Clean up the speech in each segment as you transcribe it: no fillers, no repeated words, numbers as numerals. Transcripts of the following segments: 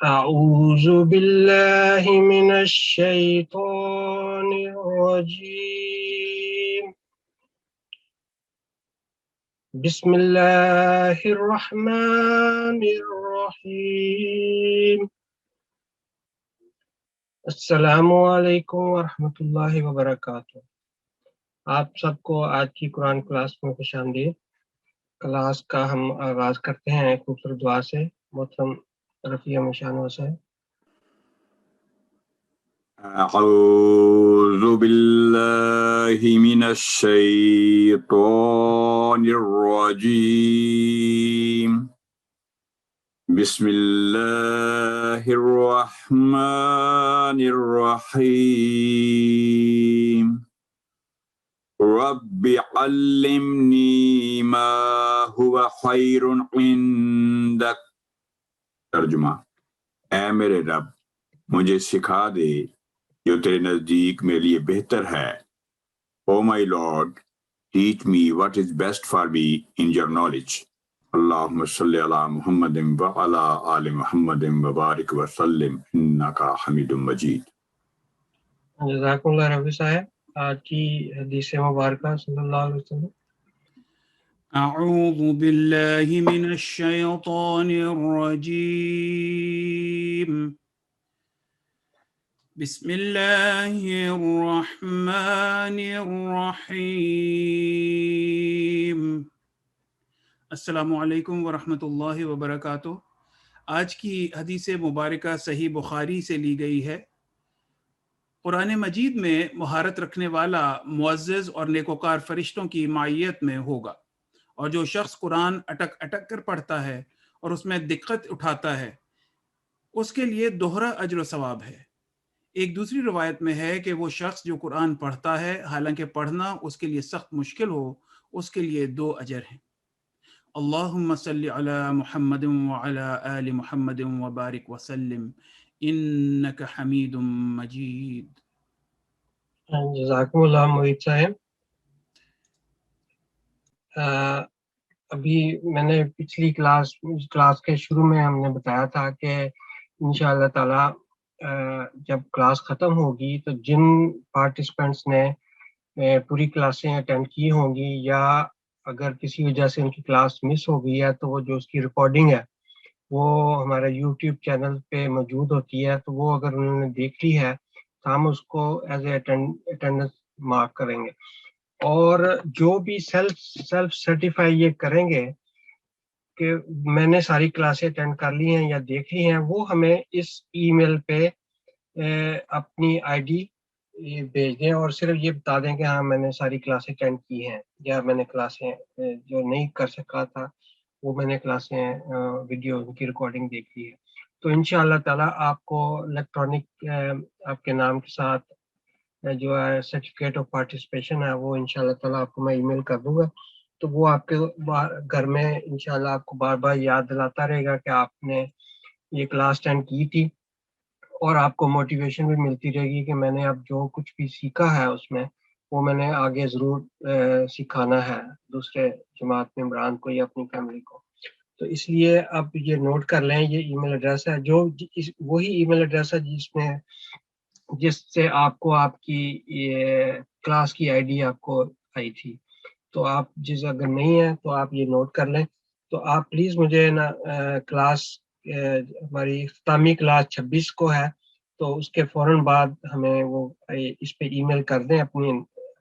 أعوذ بالله من الشيطان الرجيم بسم الله الرحمن الرحيم السلام علیکم ورحمۃ اللہ وبرکاتہ۔ آپ سب کو آج کی قرآن کلاس میں خوش آمدید۔ کلاس کا ہم آغاز کرتے ہیں خوبصورت دعا سے۔ محترم رفیع مشانہ سے أعوذ بالله من الشيطان الرجيم بسم الله الرحمن الرحيم رب علمني ما هو خير عندك ترجمہ، اے میرے رب مجھے سکھا دے جو تیرے نزدیک میرے لیے بہتر ہے۔ او مائی lord teach me what is best for me in your knowledge۔ اللہم صلی علی محمد وعلی آل محمد وبارک وسلم انکا حمید مجید۔ جزاکم اللہ رفیع صاحب۔ آج کی حدیث مبارکہ صلی اللہ علیہ وسلم۔ أعوذ بالله من الشيطان الرجيم بسم الله الرحمن الرحيم السلام علیکم ورحمۃ اللہ وبرکاتہ۔ آج کی حدیث مبارکہ صحیح بخاری سے لی گئی ہے۔ قرآن مجید میں مہارت رکھنے والا معزز اور نیکوکار فرشتوں کی معیت میں ہوگا، اور جو شخص قرآن اٹک اٹک کر پڑھتا ہے اور اس میں دقت اٹھاتا ہے اس کے لیے دوہرا اجر و ثواب ہے۔ ایک دوسری روایت میں ہے کہ وہ شخص جو قرآن پڑھتا ہے حالانکہ پڑھنا اس کے لیے سخت مشکل ہو، اس کے لیے 2 اجر ہیں۔ اللہم صلی علی محمد وعلی آل محمد وبارک وسلم انک حمید مجید۔ جزاکم اللہ معید صاحب۔ ابھی میں نے پچھلی کلاس کے شروع میں ہم نے بتایا تھا کہ انشاءاللہ تعالی جب کلاس ختم ہوگی تو جن پارٹیسپینٹس نے پوری کلاسیں اٹینڈ کی ہوں گی یا اگر کسی وجہ سے ان کی کلاس مس ہو گئی ہے تو وہ جو اس کی ریکارڈنگ ہے وہ ہمارا یوٹیوب چینل پہ موجود ہوتی ہے، تو وہ اگر انہوں نے دیکھ لی ہے تو ہم اس کو ایز اے اٹینڈنس مارک کریں گے۔ اور جو بھی سیلف سرٹیفائی یہ کریں گے کہ میں نے ساری کلاسیں اٹینڈ کر لی ہیں یا دیکھ لی ہیں، وہ ہمیں اس ای میل پہ اپنی آئی ڈی بھیج دیں اور صرف یہ بتا دیں کہ ہاں میں نے ساری کلاسیں اٹینڈ کی ہیں، یا میں نے کلاسیں جو نہیں کر سکا تھا وہ میں نے کلاسیں ویڈیو کی ریکارڈنگ دیکھ لی ہے۔ تو انشاءاللہ تعالیٰ آپ کو الیکٹرانک آپ کے نام کے ساتھ جو ہے سرٹیفکیٹ آف پارٹیسپیشن ہے وہ انشاءاللہ تعالیٰ آپ کو میں ای میل کر دوں گا، تو وہ آپ کے گھر میں انشاءاللہ آپ کو بار بار یاد دلاتا رہے گا کہ آپ نے یہ کلاس اٹینڈ کی تھی، اور آپ کو موٹیویشن بھی ملتی رہے گی کہ میں نے اب جو کچھ بھی سیکھا ہے اس میں وہ میں نے آگے ضرور سکھانا ہے دوسرے جماعت ممبران کو یا اپنی فیملی کو۔ تو اس لیے اب یہ نوٹ کر لیں، یہ ای میل ایڈریس ہے جو وہی ای میل ایڈریس ہے جس سے آپ کو آپ کی کلاس کی آئی ڈی آپ کو آئی تھی۔ تو آپ اگر نہیں ہے تو آپ یہ نوٹ کر لیں۔ تو آپ پلیز مجھے نا کلاس ہماری اختتامی کلاس 26 کو ہے، تو اس کے فوراً بعد ہمیں وہ اس پہ ای میل کر دیں اپنی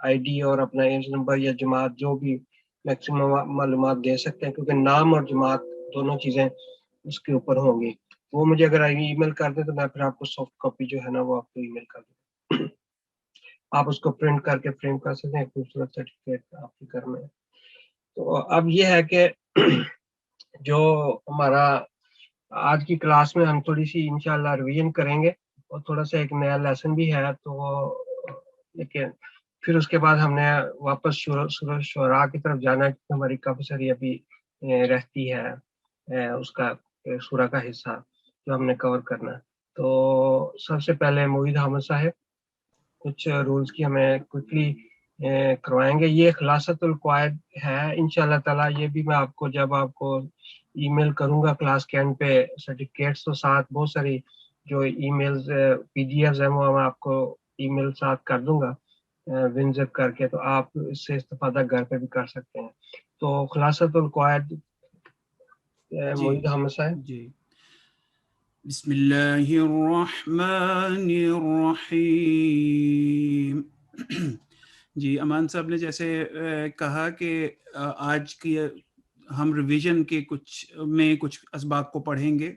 آئی ڈی اور اپنا ایج نمبر یا جماعت جو بھی میکسیمم معلومات دے سکتے ہیں، کیونکہ نام اور جماعت دونوں چیزیں اس کے اوپر ہوں گی۔ وہ مجھے اگر ای میل کر دیں تو میں پھر آپ کو سافٹ کاپی جو ہے نا وہ آپ کو ای میل کر دوں، آپ اس کو پرنٹ کر کے فریم کر سکتے ہیں، خوبصورت سرٹیفکیٹ آپ کے گھر میں۔ تو اب یہ ہے کہ جو ہمارا آج کی کلاس میں ہم تھوڑی سی انشاءاللہ ریویژن کریں گے اور تھوڑا سا ایک نیا لیسن بھی ہے، تو لیکن پھر اس کے بعد ہم نے واپس سورہ شعراء کی طرف جانا ہے، کیونکہ ہماری کافی ساری ابھی رہتی ہے اس کا سورہ کا حصہ جو ہم نے کور کرنا ہے۔ تو سب سے پہلے معید حامد صاحب کچھ رولز کی ہمیں کوئکلی کروائیں گے۔ یہ خلاصۃ القواعد ہے انشاءاللہ تعالیٰ، یہ بھی میں آپ کو جب آپ کو ای میل کروں گا کلاس کے اینڈ پہ سرٹیفکیٹس تو ساتھ بہت ساری جو ای میلز پی ڈی ایفز ہیں وہ میں آپ کو ای میل ساتھ کر دوں گا ونزپ کر کے، تو آپ اس سے استفادہ گھر پہ بھی کر سکتے ہیں. تو خلاصۃ القواعد معید حامد صاحب. جی بسم اللہ الرحمن الرحیم. جی امان صاحب نے جیسے کہا کہ آج کی ہم ریویژن کے کچھ اسباق کو پڑھیں گے.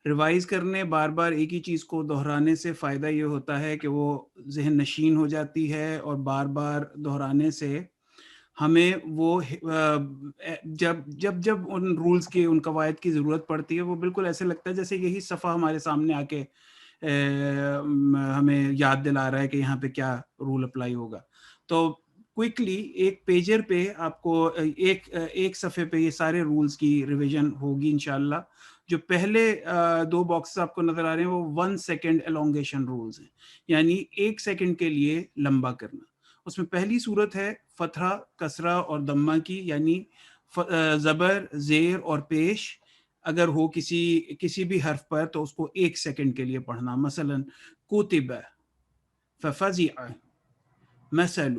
ریوائز کرنے بار بار ایک ہی چیز کو دہرانے سے فائدہ یہ ہوتا ہے کہ وہ ذہن نشین ہو جاتی ہے، اور بار بار دہرانے سے ہمیں وہ جب ان رولز کی، ان قواعد کی ضرورت پڑتی ہے، وہ بالکل ایسے لگتا ہے جیسے یہی صفحہ ہمارے سامنے آ کے ہمیں یاد دلا رہا ہے کہ یہاں پہ کیا رول اپلائی ہوگا. تو کوئکلی ایک پیجر پہ آپ کو ایک صفحے پہ یہ سارے رولز کی ریویژن ہوگی انشاءاللہ. جو پہلے 2 باکسز آپ کو نظر آ رہے ہیں وہ 1 سیکنڈ elongation رولز ہیں، یعنی 1 سیکنڈ کے لیے لمبا کرنا. اس میں پہلی صورت ہے فتحہ، کسرہ اور ضمہ کی، یعنی زبر، زیر اور پیش اگر ہو کسی بھی حرف پر تو اس کو 1 سیکنڈ کے لیے پڑھنا. مثلا کتب، ففزع، مثل.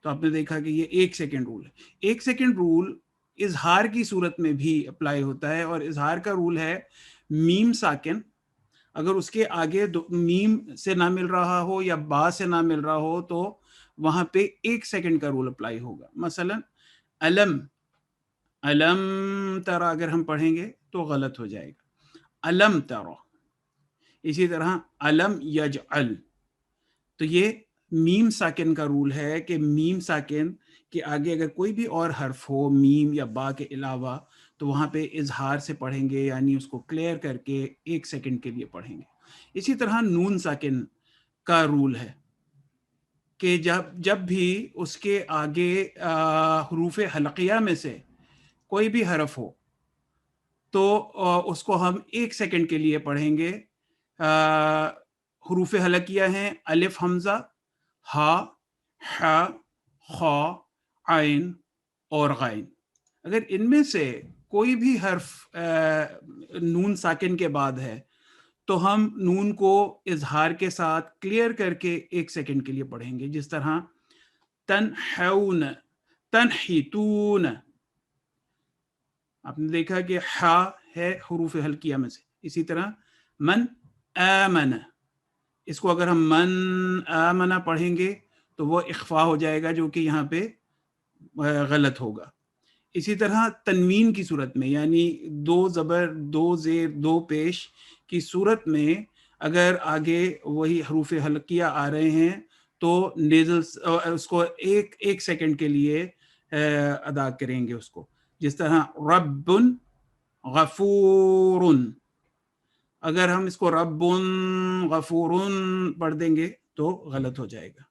تو آپ نے دیکھا کہ یہ 1 سیکنڈ رول ہے. 1 سیکنڈ رول اظہار کی صورت میں بھی اپلائی ہوتا ہے، اور اظہار کا رول ہے میم ساکن اگر اس کے آگے میم سے نہ مل رہا ہو یا با سے نہ مل رہا ہو تو وہاں پہ 1 سیکنڈ کا رول اپلائی ہوگا. مثلا علم ترا اگر ہم پڑھیں گے تو غلط ہو جائے گا، علم ترا. اسی طرح علم یجعل. تو یہ میم ساکن کا رول ہے کہ میم ساکن کے آگے اگر کوئی بھی اور حرف ہو میم یا با کے علاوہ تو وہاں پہ اظہار سے پڑھیں گے، یعنی اس کو کلیئر کر کے 1 سیکنڈ کے لیے پڑھیں گے. اسی طرح نون ساکن کا رول ہے کہ جب بھی اس کے آگے حروف حلقیہ میں سے کوئی بھی حرف ہو تو اس کو ہم 1 سیکنڈ کے لیے پڑھیں گے. حروف حلقیہ ہیں الف، حمزہ، ہا، ح، خ، عین اور غین. اگر ان میں سے کوئی بھی حرف نون ساکن کے بعد ہے تو ہم نون کو اظہار کے ساتھ کلیئر کر کے 1 سیکنڈ کے لیے پڑھیں گے. جس طرح تنحون، تنحیتون. آپ نے دیکھا کہ ہا ہے حروف حلقیہ میں سے. اسی طرح من آمن، اس کو اگر ہم من آمن پڑھیں گے تو وہ اخفا ہو جائے گا، جو کہ یہاں پہ غلط ہوگا. اسی طرح تنوین کی صورت میں، یعنی 2 زبر، 2 زیر، 2 پیش کی صورت میں اگر آگے وہی حروف حلقیہ آ رہے ہیں تو نیزل اس کو 1 سیکنڈ کے لیے ادا کریں گے اس کو. جس طرح رب غفور، اگر ہم اس کو رب غفور پڑھ دیں گے تو غلط ہو جائے گا.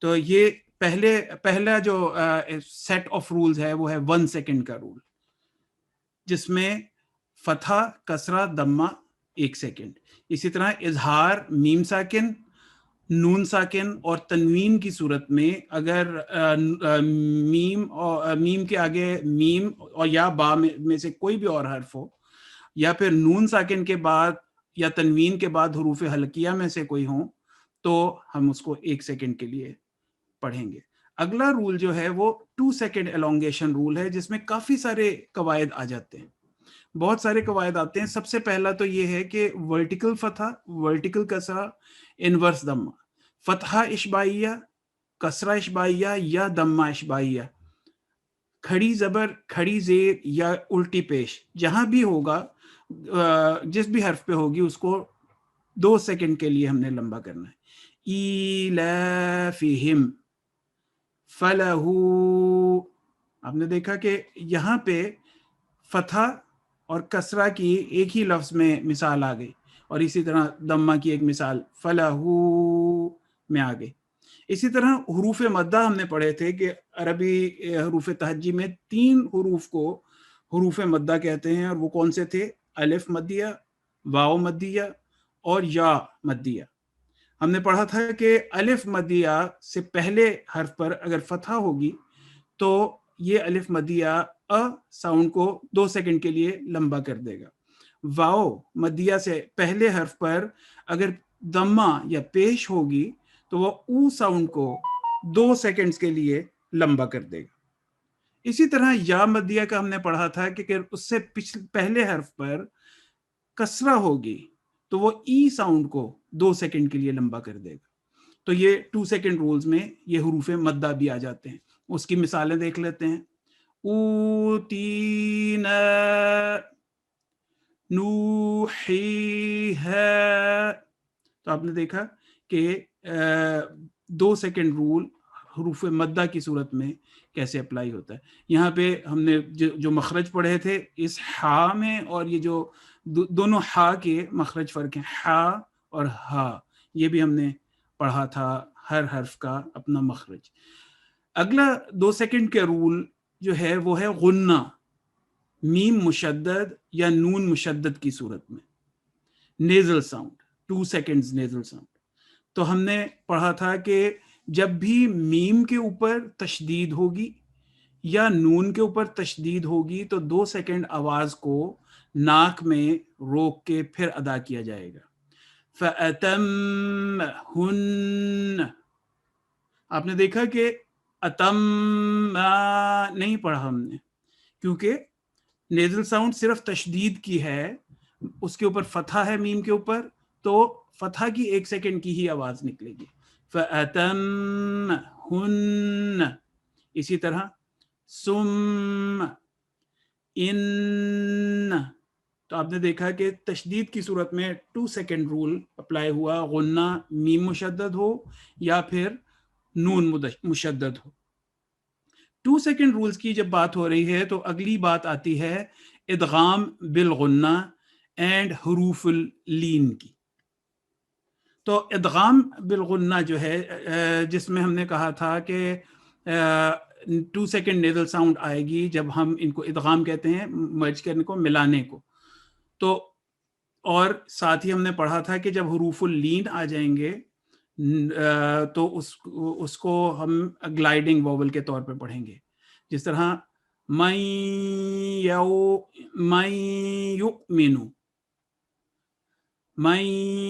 تو یہ پہلا جو سیٹ آف رولز ہے وہ ہے 1 سیکنڈ کا رول، جس میں فتحہ، کسرہ، ضمہ 1 سیکنڈ. اسی طرح اظہار میم ساکن، نون ساکن اور تنوین کی صورت میں اگر میم کے آگے میم اور یا با میں سے کوئی بھی اور حرف ہو، یا پھر نون ساکن کے بعد یا تنوین کے بعد حروف حلقیہ میں سے کوئی ہوں تو ہم اس کو 1 سیکنڈ کے لیے پڑھیں گے. اگلا رول جو ہے وہ 2 سیکنڈ elongation رول ہے، جس میں کافی سارے قواعد آ جاتے ہیں، بہت سارے قواعد آتے ہیں. سب سے پہلا تو یہ ہے کہ ورٹیکل فتحہ، ورٹیکل کسرہ، انورس ضمہ، فتحہ اشباعیہ، کسرہ اشباعیہ یا ضمہ اشباعیہ، کھڑی زبر، کھڑی زیر یا الٹی پیش، جہاں بھی ہوگا جس بھی حرف پہ ہوگی اس کو 2 سیکنڈ کے لیے ہم نے لمبا کرنا ہے. ایلافہم، فلہو. آپ نے دیکھا کہ یہاں پہ فتحہ اور کسرہ کی ایک ہی لفظ میں مثال آ گئی، اور اسی طرح ضمہ کی ایک مثال فلہو میں آ گئی. اسی طرح حروف مدہ ہم نے پڑھے تھے کہ عربی حروف تہجی میں 3 حروف کو حروف مدہ کہتے ہیں، اور وہ کون سے تھے؟ الف مدیہ، واو مدیہ اور یا مدیہ. ہم نے پڑھا تھا کہ الف مدیہ سے پہلے حرف پر اگر فتحہ ہوگی تو یہ الف مدیہ ساؤنڈ کو 2 سیکنڈ کے لیے لمبا کر دے گا. واو مدیہ سے پہلے حرف پر اگر ضمہ یا پیش ہوگی تو وہ او ساؤنڈ کو 2 سیکنڈز کے لیے لمبا کر دے گا. اسی طرح یا مدیہ کا ہم نے پڑھا تھا کہ اس سے پہلے حرف پر کسرہ ہوگی تو وہ ای ساؤنڈ کو 2 سیکنڈ کے لیے لمبا کر دے گا. تو یہ 2 سیکنڈ رولز میں یہ حروف مدہ بھی آ جاتے ہیں. اس کی مثالیں دیکھ لیتے ہیں. اوتینا نوحی ہے. تو آپ نے دیکھا کہ 2 سیکنڈ رول حروف مدہ کی صورت میں کیسے اپلائی ہوتا ہے. یہاں پہ ہم نے جو مخرج پڑھے تھے اس ہا میں، اور یہ جو دونوں ہا کے مخرج فرق ہیں، ہا اور ہا، یہ بھی ہم نے پڑھا تھا، ہر حرف کا اپنا مخرج. اگلا 2 سیکنڈ کے رول جو ہے وہ ہے غنہ، میم مشدد یا نون مشدد کی صورت میں nasal sound, 2 seconds nasal sound. تو ہم نے پڑھا تھا کہ جب بھی میم کے اوپر تشدید ہوگی یا نون کے اوپر تشدید ہوگی تو 2 سیکنڈ آواز کو ناک میں روک کے پھر ادا کیا جائے گا. فَأَتَمَّهُنَّ. آپ نے دیکھا کہ اتم نہیں پڑھا ہم نے، کیونکہ نیزل ساؤنڈ صرف تشدید کی ہے، اس کے اوپر فتحہ ہے میم کے اوپر، تو فتحہ کی 1 سیکنڈ کی ہی آواز نکلے گی. فَأَتَمَّهُنَّ. اسی طرح سم ان. تو آپ نے دیکھا کہ تشدید کی صورت میں 2 سیکنڈ رول اپلائی ہوا، غنہ میم مشدد ہو یا پھر نون مشدد ہو. 2 سیکنڈ رولز کی جب بات ہو رہی ہے تو اگلی بات آتی ہے ادغام بالغنہ اینڈ حروف اللین کی. تو ادغام بالغنہ جو ہے، جس میں ہم نے کہا تھا کہ 2 سیکنڈ نیزل ساؤنڈ آئے گی جب ہم ان کو ادغام کہتے ہیں، مرج کرنے کو، ملانے کو. تو اور ساتھ ہی ہم نے پڑھا تھا کہ جب حروف اللین آ جائیں گے تو اس کو ہم گلائڈنگ ووول کے طور پہ پڑھیں گے. جس طرح من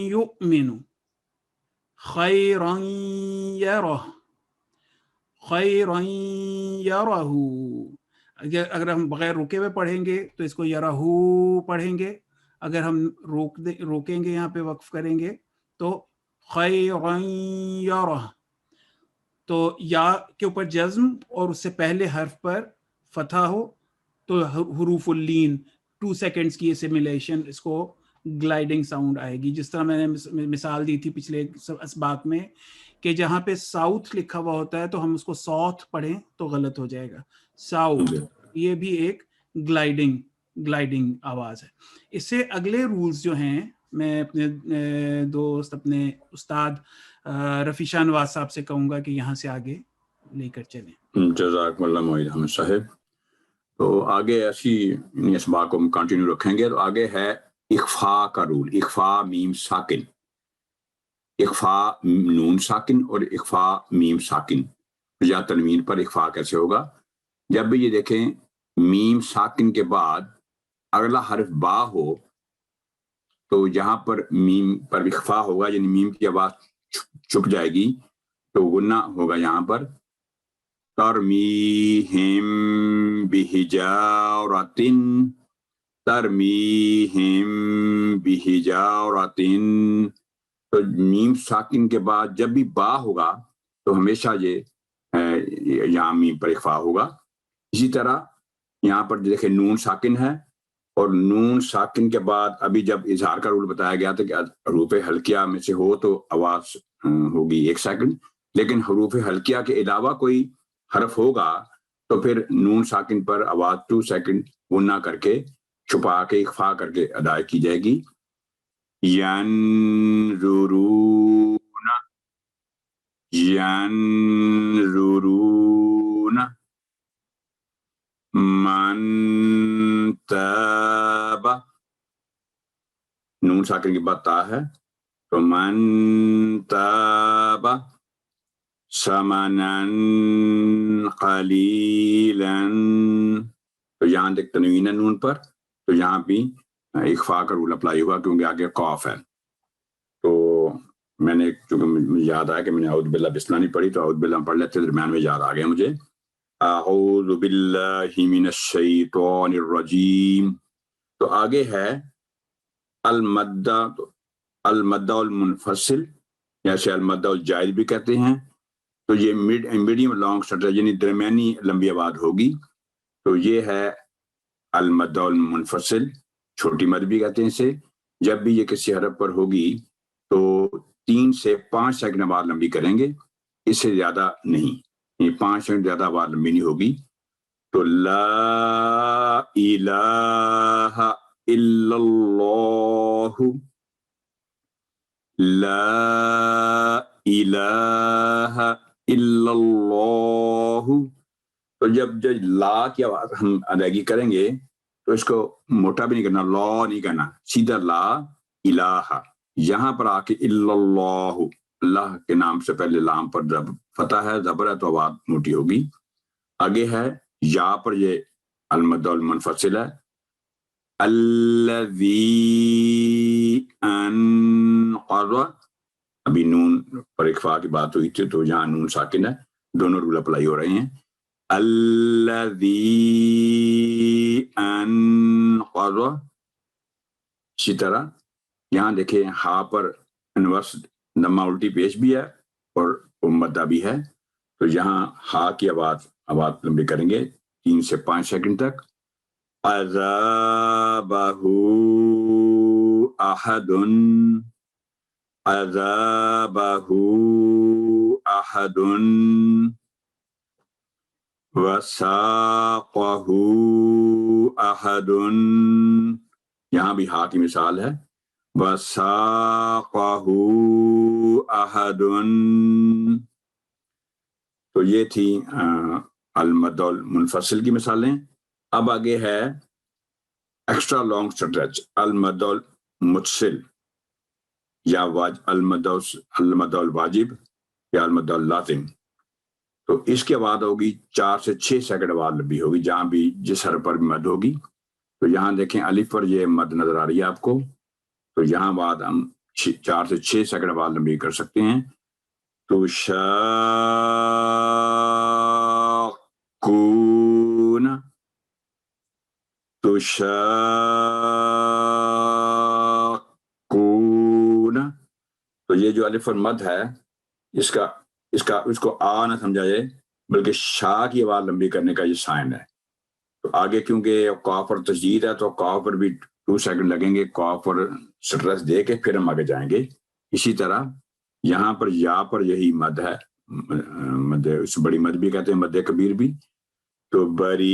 یؤمن خیرا یرہ، خیرا یرہ. اگر ہم بغیر رکے ہوئے پڑھیں گے تو اس کو یرہو پڑھیں گے. اگر ہم روکیں گے، یہاں پہ وقف کریں گے تو خیرا یرہ. تو یا کے اوپر جزم اور اس سے پہلے حرف پر فتح ہو تو حروف اللین 2 سیکنڈز کی اسیمیلیشن، اس کو گلائڈنگ ساؤنڈ آئے گی. جس طرح میں نے مثال دی تھی پچھلے اسباق میں کہ جہاں پہ ساؤتھ لکھا ہوا ہوتا ہے تو ہم اس کو ساؤتھ پڑھیں تو غلط ہو جائے گا، ساؤتھ. یہ بھی ایک گلائڈنگ آواز ہے. اس سے اگلے رولز جو ہیں میں اپنے دوست، اپنے استاد رفیع شاہ نواز صاحب سے کہوں گا کہ یہاں سے آگے لے کر چلیں. جزاک اللہ معید احمد صاحب. تو آگے ایسی اسباق کو ہم کنٹینیو رکھیں گے. تو آگے ہے اخفاء کا رول، اخفاء میم ساکن، اخفاء نون ساکن اور اخفاء میم ساکن یا تنوین پر اخفاء کیسے ہوگا. جب بھی یہ دیکھیں میم ساکن کے بعد اگلا حرف با ہو تو جہاں پر میم پر اخفاء ہوگا، یعنی میم کی آواز چھپ جائے گی تو غنہ ہوگا. یہاں پر ترمیہم بحجارۃ، ترمیہم بحجارۃ. تو میم ساکن کے بعد جب بھی با ہوگا تو ہمیشہ یہ یہاں میم پر اخفاء ہوگا. اسی طرح یہاں پر دیکھیں نون ساکن ہے اور نون ساکن کے بعد ابھی جب اظہار کا رول بتایا گیا تھا کہ حروف حلقیہ میں سے ہو تو آواز ہوگی 1 سیکنڈ، لیکن حروف حلقیہ کے علاوہ کوئی حرف ہوگا تو پھر نون ساکن پر آواز 2 سیکنڈ غنہ کر کے چھپا کے اخفاء کر کے ادا کی جائے گی. ینظرون، ینظرون. من تاب، نون ساکن کے بعد تا ہے تو من تاب ثمنا قلیلا تو یہاں دیکھ تنوین ہے نون پر، تو یہاں بھی اخفا کا رول اپلائی ہوا کیونکہ آگے قاف ہے. تو میں نے چونکہ مجھے یاد آیا کہ میں نے اعوذ باللہ بسم اللہ نہیں پڑھی، تو اعوذ باللہ پڑھ لیتے، درمیان میں یاد آ گیا مجھے. اعوذ باللہ من الشیطان الرجیم. تو آگے ہے المدہ، المدہ المنفصل یا اسے المدہ الجائز بھی کہتے ہیں. تو یہ میڈیم لانگ سٹر یعنی درمیانی لمبی آباد ہوگی. تو یہ ہے المدہ المنفصل، چھوٹی مد بھی کہتے ہیں اسے. جب بھی یہ کسی حرف پر ہوگی تو 3 سے 5 سیکنڈ بعد لمبی کریں گے، اس سے زیادہ نہیں. یہ 5 سیکنڈ زیادہ بعد لمبی نہیں ہوگی. تو لا الہ الا اللہ، لا الہ الا اللہ. تو جب لا کی آواز ہم ادائیگی کریں گے تو اس کو موٹا بھی نہیں کرنا، لا نہیں کرنا، سیدھا لا الہ. یہاں پر آ کے الا اللہ، اللہ کے نام سے پہلے لام پر جب فتح ہے، زبر ہے، تو آواز موٹی ہوگی. آگے ہے یا پر یہ المدہ المنفصل ہے. الذی انقض، ابھی نون پر اخفا کی بات ہوئی تھی تو یہاں نون ساکن ہے، دونوں رول اپلائی ہو رہے ہیں. الذی انقض. اسی طرح یہاں دیکھیں ہا پر انورس دمہ الٹی پیش بھی ہے اور مدہ بھی ہے. تو یہاں ہا کی آواز لمبی کریں گے 3 سے 5 سیکنڈ تک. عذابہ احد، عذابہ احد، وساقہ احد. یہاں بھی ہا کی مثال ہے، وساقہ احد. تو یہ تھی المد المنفصل کی مثالیں. اب آگے ہے ایکسٹرا لانگ سٹریچ، المد المتصل یا المد الواجب یا المد اللازم. تو اس کے بعد ہوگی 4 سے 6 سیکنڈ بعد لمبی ہوگی، جہاں بھی جس حرف پر بھی مد ہوگی. تو یہاں دیکھیں الف پر یہ مد نظر آ رہی ہے آپ کو، تو یہاں بعد ہم 4 سے 6 سیکنڈ بعد لمبی کر سکتے ہیں. تو شاقون، تو شاقون. تو یہ جو الف مد ہے اس کو آ نہ سمجھا جائے بلکہ شا کی آواز لمبی کرنے کا یہ سائن ہے. تو آگے کیونکہ قاف پر تشدید ہے تو قاف پر بھی 2 سیکنڈ لگیں گے، قاف پر سٹریس دے کے پھر ہم آگے جائیں گے. اسی طرح یہاں پر یا پر یہی مد ہے، مد اس بڑی مد بھی کہتے ہیں، مد کبیر بھی. تو بریئن،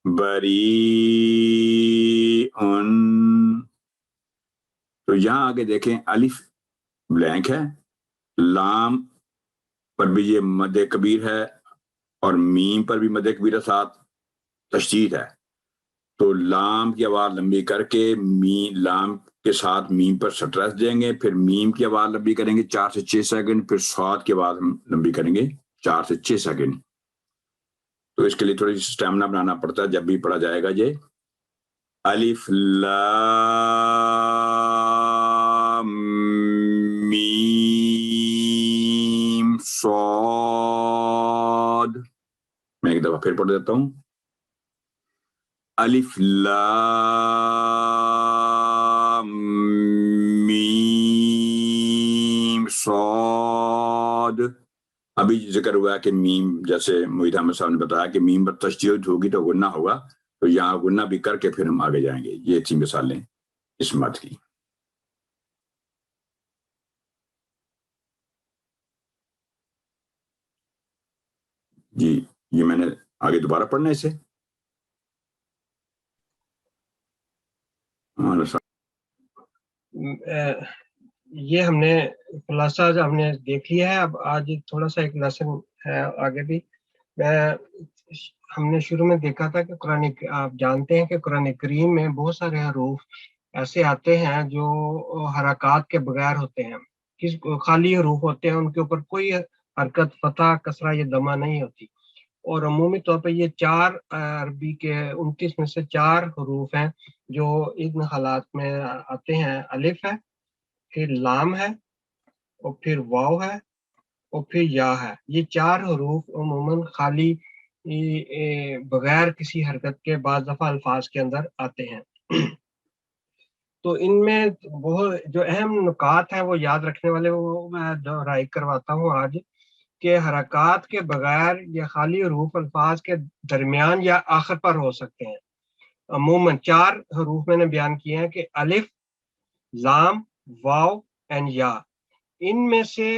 بریئن. تو یہاں آگے دیکھیں الف بلینک ہے، لام پر بھی یہ مد کبیر ہے اور میم پر بھی مد کبیر ساتھ تشدید ہے. تو لام کی آواز لمبی کر کے لام کے ساتھ میم پر سٹریس دیں گے، پھر میم کی آواز لمبی کریں گے 4 سے 6 سیکنڈ، پھر صاد کی آواز لمبی کریں گے 4 سے 6 سیکنڈ. تو اس کے لیے تھوڑی سی اسٹیمنا بنانا پڑتا ہے جب بھی پڑھا جائے گا. یہ الف لام میم صاد. میں ایک دفعہ پھر پڑھ دیتا ہوں، الف لام میم صاد. ابھی ذکر ہوا کہ میم، جیسے محیط احمد صاحب نے بتایا کہ میم پر تشدید ہوگی تو غنہ ہوگا، تو یہاں غنہ بھی کر کے پھر ہم آگے جائیں گے. یہ تھی مثالیں اس مد کی. جی یہ میں نے آگے دوبارہ پڑھنا ہے اسے. یہ ہم نے خلاصہ ہم نے دیکھ لیا ہے. اب آج تھوڑا سا ایک لیسن ہے آگے بھی. ہم نے شروع میں دیکھا تھا کہ آپ جانتے ہیں کہ قرآن کریم میں بہت سارے حروف ایسے آتے ہیں جو حرکات کے بغیر ہوتے ہیں، خالی حروف ہوتے ہیں، ان کے اوپر کوئی حرکت فتح کسرہ یا دمہ نہیں ہوتی. اور عمومی طور پہ یہ 4 عربی کے 29 میں سے 4 حروف ہیں جو ان حالات میں آتے ہیں. الف ہے، پھر لام ہے، اور پھر واو ہے، اور پھر یا ہے. یہ 4 حروف عموماً خالی بغیر کسی حرکت کے بعض دفعہ الفاظ کے اندر آتے ہیں. تو ان میں بہت جو اہم نکات ہیں وہ یاد رکھنے والے وہ میں دہرائی کرواتا ہوں آج، کہ حرکات کے بغیر یا خالی حروف الفاظ کے درمیان یا آخر پر ہو سکتے ہیں. عموماً 4 حروف میں نے بیان کیے ہیں کہ الف، لام، واو اینڈ یا. ان میں سے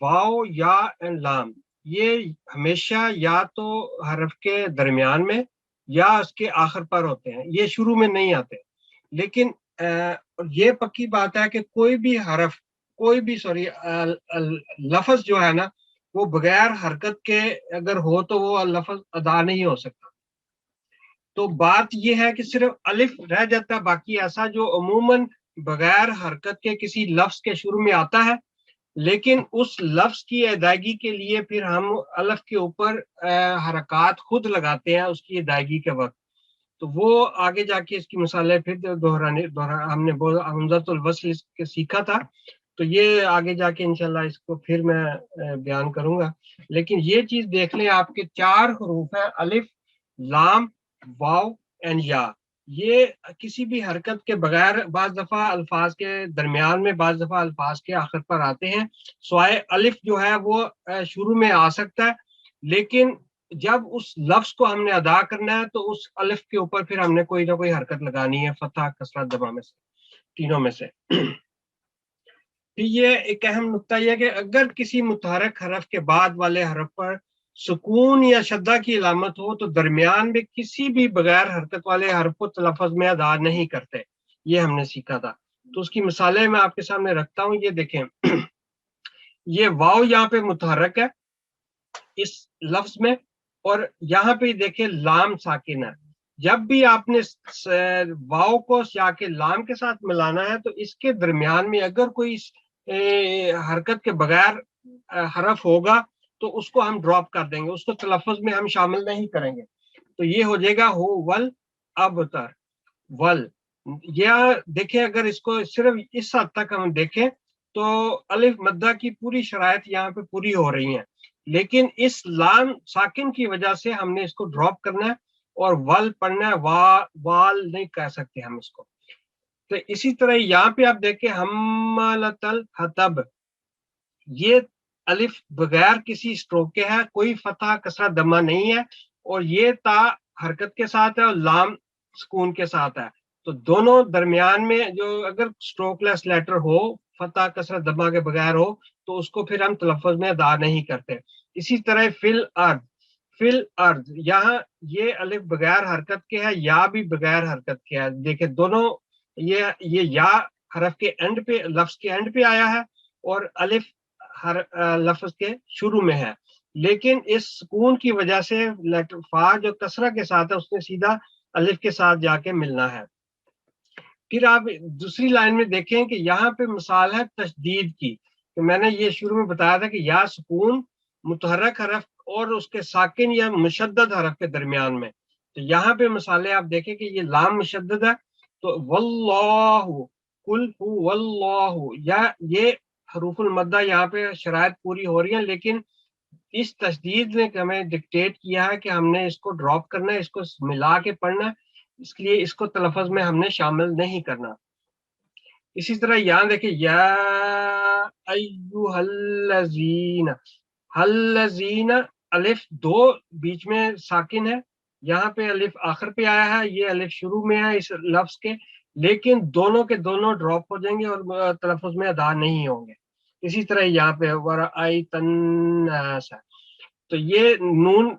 واو، یا اینڈ لام یہ ہمیشہ یا تو حرف کے درمیان میں یا اس کے آخر پر ہوتے ہیں، یہ شروع میں نہیں آتے. لیکن یہ پکی بات ہے کہ کوئی بھی حرف، کوئی بھی لفظ جو ہے نا وہ بغیر حرکت کے اگر ہو تو وہ لفظ ادا نہیں ہو سکتا. تو بات یہ ہے کہ صرف الف رہ جاتا ہے، باقی ایسا جو عموماً بغیر حرکت کے کسی لفظ کے شروع میں آتا ہے، لیکن اس لفظ کی ادائیگی کے لیے پھر ہم الف کے اوپر حرکات خود لگاتے ہیں اس کی ادائیگی کے وقت. تو وہ آگے جا کے اس کی مثالیں پھر ہم نے حمزۃ الوصل کے سیکھا تھا، تو یہ آگے جا کے انشاءاللہ اس کو پھر میں بیان کروں گا. لیکن یہ چیز دیکھ لیں، آپ کے 4 حروف ہیں، الف، لام، واو اینڈ یا. یہ کسی بھی حرکت کے بغیر بعض دفعہ الفاظ کے درمیان میں، بعض دفعہ الفاظ کے آخر پر آتے ہیں. سوائے الف جو ہے وہ شروع میں آ سکتا ہے، لیکن جب اس لفظ کو ہم نے ادا کرنا ہے تو اس الف کے اوپر پھر ہم نے کوئی نہ کوئی حرکت لگانی ہے، فتح، کسرہ، دمہ میں سے، تینوں میں سے. پھر یہ ایک اہم نقطہ یہ ہے کہ اگر کسی متحرک حرف کے بعد والے حرف پر سکون یا شدہ کی علامت ہو تو درمیان میں کسی بھی بغیر حرکت والے حرف کو تلفظ میں ادا نہیں کرتے. یہ ہم نے سیکھا تھا. تو اس کی مثالیں میں آپ کے سامنے رکھتا ہوں. یہ دیکھیں، یہ واو یہاں پہ متحرک ہے اس لفظ میں، اور یہاں پہ دیکھیں لام ساکن ہے. جب بھی آپ نے واو کو یا کے لام کے ساتھ ملانا ہے تو اس کے درمیان میں اگر کوئی حرکت کے بغیر حرف ہوگا تو اس کو ہم ڈراپ کر دیں گے، اس کو تلفظ میں ہم شامل نہیں کریں گے. تو یہ ہو جائے گا ہو ول ابتر ول. یا دیکھیں اگر اس کو صرف اس حد تک ہم دیکھیں تو الف مدہ کی پوری شرائط یہاں پہ پوری ہو رہی ہیں، لیکن اس لام ساکن کی وجہ سے ہم نے اس کو ڈراپ کرنا ہے اور ول پڑھنا ہے، وال نہیں کہہ سکتے ہم اس کو. تو اسی طرح یہاں پہ آپ دیکھیں حمالۃ الحطب، یہ الف بغیر کسی سٹروک کے ہے، کوئی فتح کسرہ دمہ نہیں ہے، اور یہ تا حرکت کے ساتھ ہے اور لام سکون کے ساتھ ہے. تو دونوں درمیان میں جو اگر سٹروک لیس لیٹر ہو، فتح کسرہ دمہ کے بغیر ہو، تو اس کو پھر ہم تلفظ میں ادا نہیں کرتے. اسی طرح فل ارض، یہاں یہ الف بغیر حرکت کے ہے، یا بھی بغیر حرکت کے ہے. دیکھیں دونوں یہ یا حرف کے اینڈ پہ، لفظ کے اینڈ پہ آیا ہے، اور الف ہر لفظ کے شروع میں ہے، لیکن اس سکون کی وجہ سے لیٹر فا جو کسرہ کے ساتھ ہے اس نے سیدھا الف کے ساتھ جا کے ملنا ہے. پھر آپ دوسری لائن میں دیکھیں کہ یہاں پہ مثال ہے تشدید کی. تو میں نے یہ شروع میں بتایا تھا کہ یا سکون متحرک حرف اور اس کے ساکن یا مشدد حرف کے درمیان میں. تو یہاں پہ مثالیں آپ دیکھیں کہ یہ لام مشدد ہے، تو واللہ، قل هو اللہ، یا یہ حروف المدہ یہاں پہ شرائط پوری ہو رہی ہیں، لیکن اس تشدید نے ہمیں ڈکٹیٹ کیا ہے کہ ہم نے اس کو ڈراپ کرنا ہے، اس کو ملا کے پڑھنا ہے، اس لیے اس کو تلفظ میں ہم نے شامل نہیں کرنا. اسی طرح یہاں دیکھیں یا ایھا الذین، الذین الف دو بیچ میں ساکن ہے، یہاں پہ الف آخر پہ آیا ہے، یہ الف شروع میں ہے اس لفظ کے، لیکن دونوں کے دونوں ڈراپ ہو جائیں گے اور تلفظ میں ادا نہیں ہوں گے. اسی طرح یہاں پہ ورأیت الناس، تو یہ نون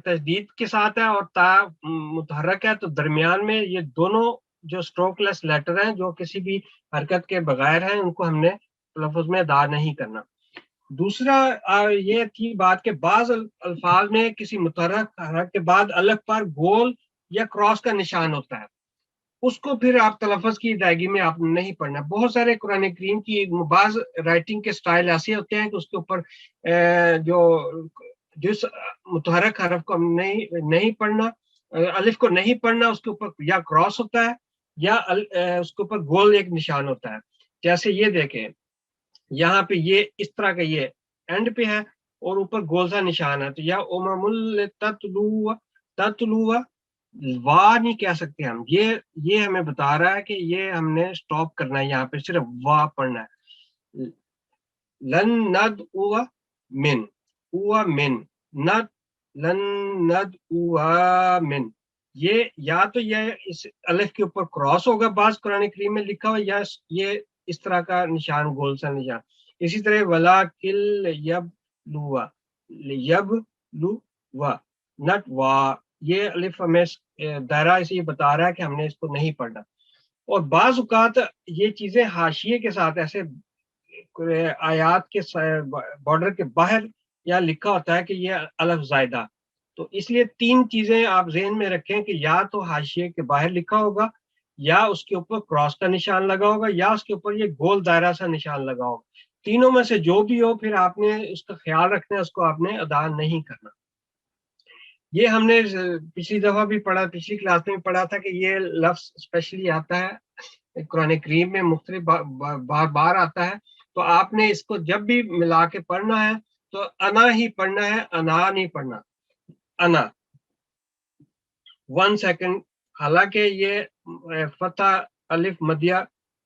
تشدید کے ساتھ ہے اور تا متحرک ہے، تو درمیان میں یہ دونوں جو سٹروک لیس لیٹر ہیں جو کسی بھی حرکت کے بغیر ہیں، ان کو ہم نے تلفظ میں ادا نہیں کرنا. دوسرا یہ تھی بات کہ بعض الفاظ میں کسی متحرک حرف کے بعد الف پر گول یا کراس کا نشان ہوتا ہے. اس کو پھر آپ تلفظ کی ادائیگی میں آپ نے نہیں پڑھنا. بہت سارے قرآن کریم کی بعض رائٹنگ کے سٹائل ایسے ہوتے ہیں کہ اس کے اوپر جو جس متحرک حرف کو نہیں پڑھنا، الف کو نہیں پڑھنا، اس کے اوپر یا کراس ہوتا ہے یا اس کے اوپر گول ایک نشان ہوتا ہے. جیسے یہ دیکھیں یہاں پہ یہ اس طرح کا یہ اینڈ پہ ہے اور اوپر گول سا نشان ہے، تو یا تتلو وا نہیں کہہ سکتے ہم. یہ ہمیں بتا رہا ہے کہ یہ ہم نے سٹاپ کرنا ہے، یہاں پہ صرف وا پڑھنا ہے. لن ند اوہ من، اوہ من، ند لن ند اوہ من. یہ یا تو یہ اس الف کے اوپر کراس ہوگا بعض قرآن کریم میں لکھا ہوا، یا یہ اس طرح کا نشان گول سا نشان. اسی طرح ولا کل یب لوا، یب لوا نٹ وا، یہ الف ہمیں دائرہ اسے یہ بتا رہا ہے کہ ہم نے اس کو نہیں پڑھنا. اور بعض اوقات یہ چیزیں حاشیے کے ساتھ ایسے آیات کے بارڈر کے باہر یا لکھا ہوتا ہے کہ یہ الف زائدہ، تو اس لیے 3 چیزیں آپ ذہن میں رکھیں کہ یا تو حاشیے کے باہر لکھا ہوگا، یا اس کے اوپر کراس کا نشان لگا ہوگا، یا اس کے اوپر یہ گول دائرہ سا نشان لگا ہوگا. تینوں میں سے جو بھی ہو پھر آپ نے اس کا خیال رکھنا ہے، اس کو آپ نے ادا نہیں کرنا. یہ ہم نے پچھلی دفعہ بھی پڑھا، پچھلی کلاس میں پڑھا تھا کہ یہ لفظ اسپیشلی آتا ہے قرآن کریم میں، مختلف بار آتا ہے. تو آپ نے اس کو جب بھی ملا کے پڑھنا ہے تو انا ہی پڑھنا ہے، انا نہیں پڑھنا. انا 1 سیکنڈ. حالانکہ یہ فتح الف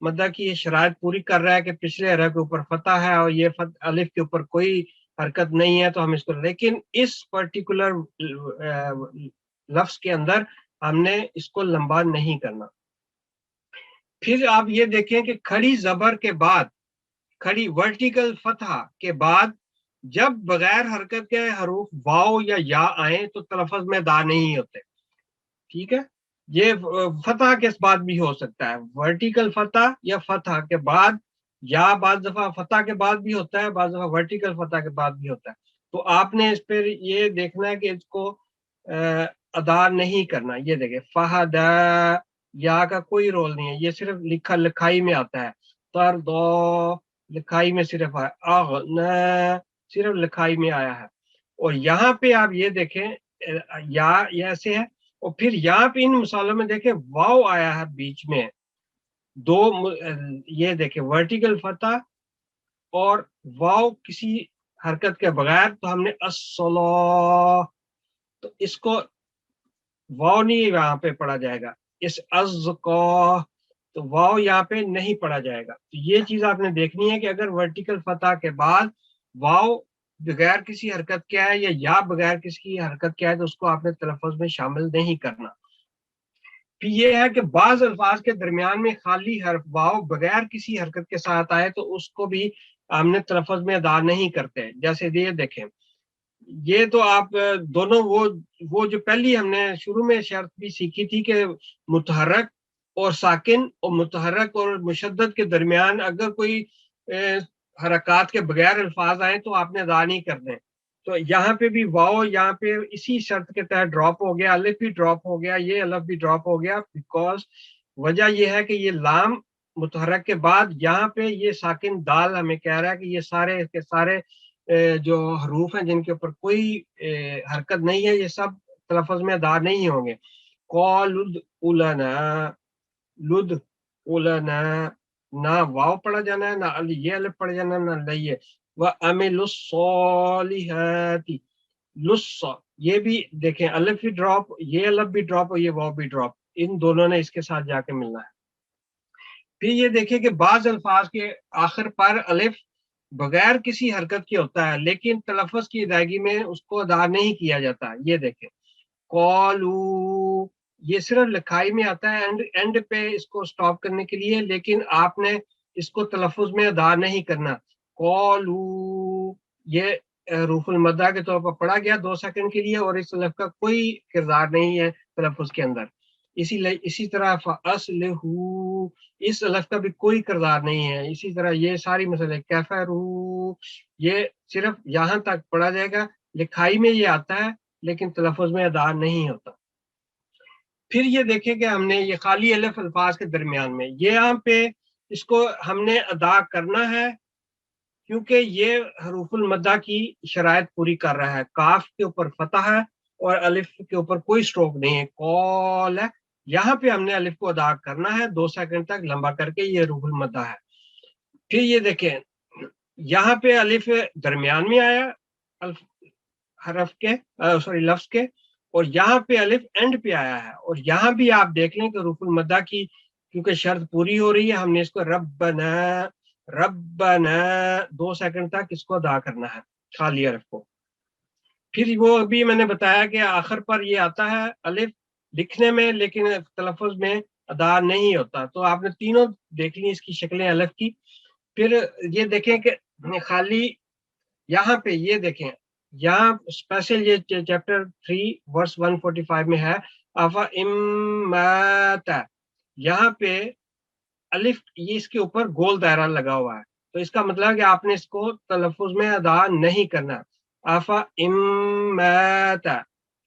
مدہ کی یہ شرائط پوری کر رہا ہے کہ پچھلے حرف کے اوپر فتح ہے اور یہ الف کے اوپر کوئی حرکت نہیں ہے، تو ہم اس کو، لیکن اس پرٹیکولر لفظ کے اندر ہم نے اس کو لمبا نہیں کرنا. پھر آپ یہ دیکھیں کہ کھڑی زبر کے بعد، کھڑی ورٹیکل فتح کے بعد جب بغیر حرکت کے حروف واو یا یا آئیں تو تلفظ میں ادا نہیں ہوتے. ٹھیک ہے، یہ فتح کے بعد بھی ہو سکتا ہے، ورٹیکل فتح یا فتح کے بعد، یا بعض دفعہ فتح کے بعد بھی ہوتا ہے، بعض دفعہ ورٹیکل فتح کے بعد بھی ہوتا ہے. تو آپ نے اس پہ یہ دیکھنا ہے کہ اس کو ادا نہیں کرنا. یہ دیکھیں فہد، یا کا کوئی رول نہیں ہے، یہ صرف لکھائی میں آتا ہے. تردو لکھائی میں صرف ہے، اغنا صرف لکھائی میں آیا ہے. اور یہاں پہ آپ یہ دیکھیں یا ایسے ہے، اور پھر یہاں پہ ان مثالوں میں دیکھیں واو آیا ہے بیچ میں 2، یہ دیکھیں ورٹیکل فتح اور واو کسی حرکت کے بغیر، تو ہم نے الصلاۃ، تو اس کو واو نہیں یہاں پہ پڑھا جائے گا. اس ازقا، تو واو یہاں پہ نہیں پڑھا جائے گا. تو یہ چیز آپ نے دیکھنی ہے کہ اگر ورٹیکل فتح کے بعد واو بغیر کسی حرکت کیا ہے یا بغیر کسی حرکت کیا ہے، تو اس کو آپ نے تلفظ میں شامل نہیں کرنا. پھر یہ ہے کہ بعض الفاظ کے درمیان میں خالی حرف واو بغیر کسی حرکت کے ساتھ آئے تو اس کو بھی ہم نے تلفظ میں ادا نہیں کرتے. جیسے یہ دیکھیں، یہ تو آپ دونوں وہ جو پہلی ہم نے شروع میں شرط بھی سیکھی تھی کہ متحرک اور ساکن اور متحرک اور مشدد کے درمیان اگر کوئی حرکات کے بغیر الفاظ آئیں تو آپ نے ادا نہیں کرنے. تو یہاں پہ بھی واو یہاں پہ اسی شرط کے تحت ڈراپ ہو گیا، الف بھی ڈراپ ہو گیا، یہ الف بھی ڈراپ ہو گیا، بیکاز وجہ یہ ہے کہ یہ لام متحرک کے بعد یہاں پہ یہ ساکن دال ہمیں کہہ رہا ہے کہ یہ سارے کے سارے جو حروف ہیں جن کے اوپر کوئی حرکت نہیں ہے، یہ سب تلفظ میں ادا نہیں ہوں گے. قالد اولنا، لد اولنا، نہ واو پڑھا جانا ہے، نہ یہ الف پڑھا جانا ہے، نہ یہ. وَعَمِلُوا الصَّالِحَاتِ، لُص، یہ بھی دیکھیں الف بھی ڈراپ، یہ الف بھی ڈراپ اور یہ واو بھی ڈراپ، ان دونوں نے اس کے ساتھ جا کے ملنا ہے. پھر یہ دیکھیں کہ بعض الفاظ کے آخر پر الف بغیر کسی حرکت کے ہوتا ہے لیکن تلفظ کی ادائیگی میں اس کو ادا نہیں کیا جاتا. یہ دیکھیں قالو، یہ صرف لکھائی میں آتا ہے اینڈ پہ اس کو سٹاپ کرنے کے لیے، لیکن آپ نے اس کو تلفظ میں ادا نہیں کرنا. قالو یہ حروف المدہ کے طور پر پڑھا گیا 2 سیکنڈ کے لیے، اور اس الف کا کوئی کردار نہیں ہے تلفظ کے اندر. اسی طرح فَأَصْلِحُوا، اس الف کا بھی کوئی کردار نہیں ہے. اسی طرح یہ ساری مسئلے کفروا، یہ صرف یہاں تک پڑھا جائے گا، لکھائی میں یہ آتا ہے لیکن تلفظ میں ادا نہیں ہوتا. پھر یہ دیکھیں کہ ہم نے یہ خالی الف الفاظ کے درمیان میں یہ یہاں پہ اس کو ہم نے ادا کرنا ہے کیونکہ یہ حروف المدہ کی شرائط پوری کر رہا ہے. کاف کے اوپر فتح ہے اور الف کے اوپر کوئی سٹروک نہیں ہے, قول ہے. یہاں پہ ہم نے الف کو ادا کرنا ہے 2 سیکنڈ تک لمبا کر کے, یہ حروف المدہ ہے. پھر یہ دیکھیں یہاں پہ الف درمیان میں آیا حرف کے لفظ کے, اور یہاں پہ الف اینڈ پہ آیا ہے. اور یہاں بھی آپ دیکھ لیں کہ حروف المدہ کی کیونکہ شرط پوری ہو رہی ہے, ہم نے اس کو ربنا ربنا 2 سیکنڈ تک اس کو ادا کرنا ہے خالی حرف کو. پھر وہ بھی میں نے بتایا کہ آخر پر یہ آتا ہے الف لکھنے میں لیکن تلفظ میں ادا نہیں ہوتا. تو آپ نے تینوں دیکھ لی اس کی شکلیں الف کی. پھر یہ دیکھیں کہ خالی یہاں پہ یہ دیکھیں یہاں اسپیشل یہ چیپٹر 3 ورس 145 میں ہے افا امات, یہاں پہ الف یہ اس کے اوپر گول دائرہ لگا ہوا ہے. تو اس کا مطلب ہے کہ آپ نے اس کو تلفظ میں ادا نہیں کرنا. افا امات,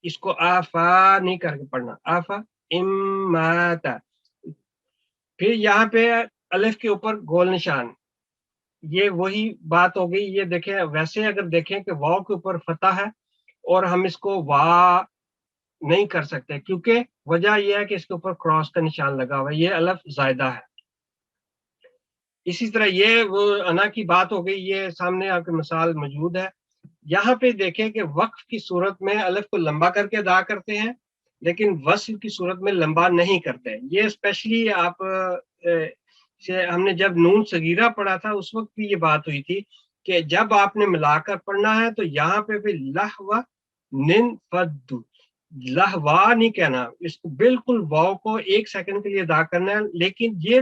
اس کو آفا نہیں کر کے پڑھنا, آفا امات. پھر یہاں پہ الف کے اوپر گول نشان, یہ وہی بات ہو گئی. یہ دیکھیں ویسے اگر دیکھیں کہ واو کے اوپر فتح ہے اور ہم اس کو وا نہیں کر سکتے کیونکہ وجہ یہ ہے کہ اس کے اوپر کراس کا نشان لگا ہوا ہے, یہ الف زائدہ ہے. اسی طرح یہ وہ انا کی بات ہو گئی, یہ سامنے آپ کی مثال موجود ہے. یہاں پہ دیکھیں کہ وقف کی صورت میں الف کو لمبا کر کے ادا کرتے ہیں لیکن وصل کی صورت میں لمبا نہیں کرتے. یہ اسپیشلی آپ ہم نے جب نون صغیرہ پڑھا تھا اس وقت بھی یہ بات ہوئی تھی کہ جب آپ نے ملا کر پڑھنا ہے تو یہاں پہ بھی لہو نن فد, لہوا نہیں کہنا, اس کو بالکل واو کو 1 سیکنڈ کے لیے ادا کرنا ہے. لیکن یہ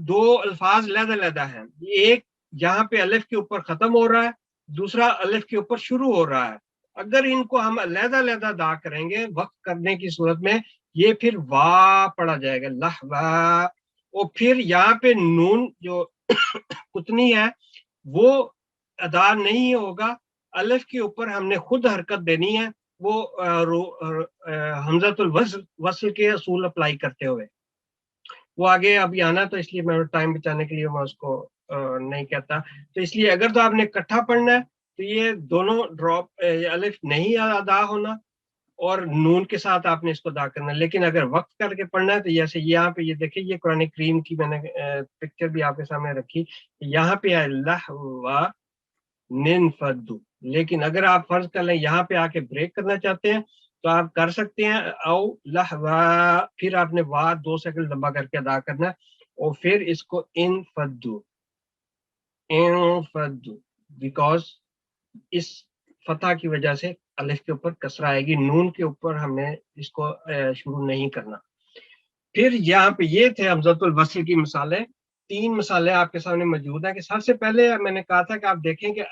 دو الفاظ علیحدہ علیحدہ ہیں. ایک یہاں پہ الف کے اوپر ختم ہو رہا ہے, دوسرا الف کے اوپر شروع ہو رہا ہے. اگر ان کو ہم علیحدہ علیحدہ ادا کریں گے وقت کرنے کی صورت میں یہ پھر وا پڑھا جائے گا لہوا. اور پھر یہاں پہ نون جو کتنی ہے وہ ادا نہیں ہوگا, الف کے اوپر ہم نے خود حرکت دینی ہے وہ حمزۃ الوصل کے اصول اپلائی کرتے ہوئے. وہ آگے ابھی آنا تو اس لیے میں ٹائم بچانے کے لیے میں اس کو نہیں کہتا. تو اس لیے اگر تو آپ نے اکٹھا پڑھنا ہے تو یہ دونوں ڈراپ الف نہیں ادا ہونا اور نون کے ساتھ آپ نے اس کو ادا کرنا. لیکن اگر وقت کر کے پڑھنا ہے تو جیسے یہاں پہ یہ دیکھیں یہ قرآن کریم کی میں نے پکچر بھی آپ کے سامنے رکھی, یہاں پہ ہے لہوا نن فدو. لیکن اگر آپ فرض کر لیں یہاں پہ آ کے بریک کرنا چاہتے ہیں تو آپ کر سکتے ہیں او لہوا, پھر آپ نے وا 2 سیکنڈ لمبا کر کے ادا کرنا اور پھر اس کو ان فدو بیکاز اس فتح کی وجہ سے الف کے اوپر کسرہ آئے گی, نون کے اوپر ہم نے اس کو شروع نہیں کرنا. پھر یہاں پہ یہ تھے حمزۃ الوصل کی مثالیں. 3 مثالیں آپ کے سامنے موجود ہیں کہ سب سے پہلے میں نے کہا تھا کہ آپ دیکھیں کہ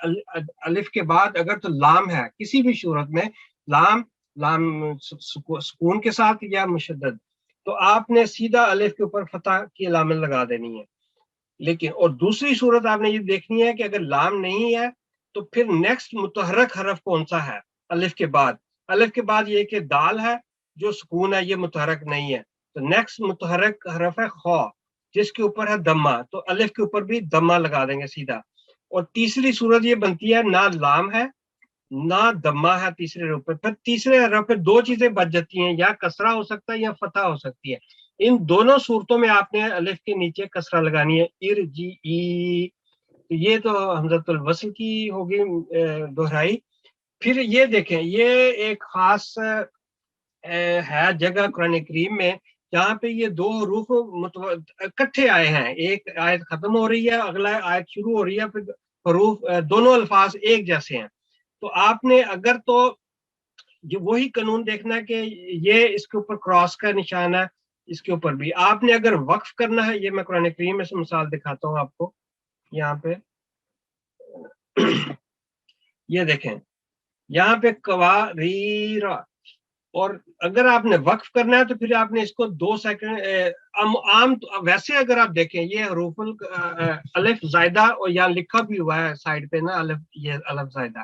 الف کے بعد اگر تو لام ہے کسی بھی صورت میں, لام سکون کے ساتھ یا مشدد, تو آپ نے سیدھا الف کے اوپر فتح کی علامت لگا دینی ہے. لیکن اور دوسری صورت آپ نے یہ دیکھنی ہے کہ اگر لام نہیں ہے تو پھر نیکسٹ متحرک حرف کون سا ہے الف کے بعد. الف کے بعد یہ کہ دال ہے جو سکون ہے, یہ متحرک نہیں ہے, تو نیکسٹ متحرک حرف ہے خا جس کے اوپر ہے دمہ, تو الف کے اوپر بھی دمہ لگا دیں گے سیدھا. اور تیسری صورت یہ بنتی ہے نہ لام ہے نہ دمہ ہے تیسرے حرف پہ. پھر تیسرے حرف پہ 2 چیزیں بچ جاتی ہیں, یا کسرہ ہو سکتا ہے یا فتح ہو سکتی ہے. ان دونوں صورتوں میں آپ نے الف کے نیچے کسرہ لگانی ہے, ارجئی. یہ تو حمزۃ الوصل کی ہوگی دہرائی. پھر یہ دیکھیں یہ ایک خاص ہے جگہ قرآن کریم میں جہاں پہ یہ 2 حروف اکٹھے آئے ہیں, ایک آیت ختم ہو رہی ہے اگلا آیت شروع ہو رہی ہے, پھر حروف دونوں الفاظ ایک جیسے ہیں. تو آپ نے اگر تو وہی قانون دیکھنا ہے کہ یہ اس کے اوپر کراس کا نشان ہے, اس کے اوپر بھی آپ نے اگر وقف کرنا ہے, یہ میں قرآن کریم میں سے مثال دکھاتا ہوں آپ کو. یہاں پہ یہ دیکھیں یہاں پہ قواریرا, اور اگر آپ نے وقف کرنا ہے تو پھر آپ نے اس کو 2 سیکنڈ عام ویسے اگر آپ دیکھیں یہ حروف الف زائدہ اور یہاں لکھا بھی ہوا ہے سائڈ پہ نا الف, یہ الف زائدہ.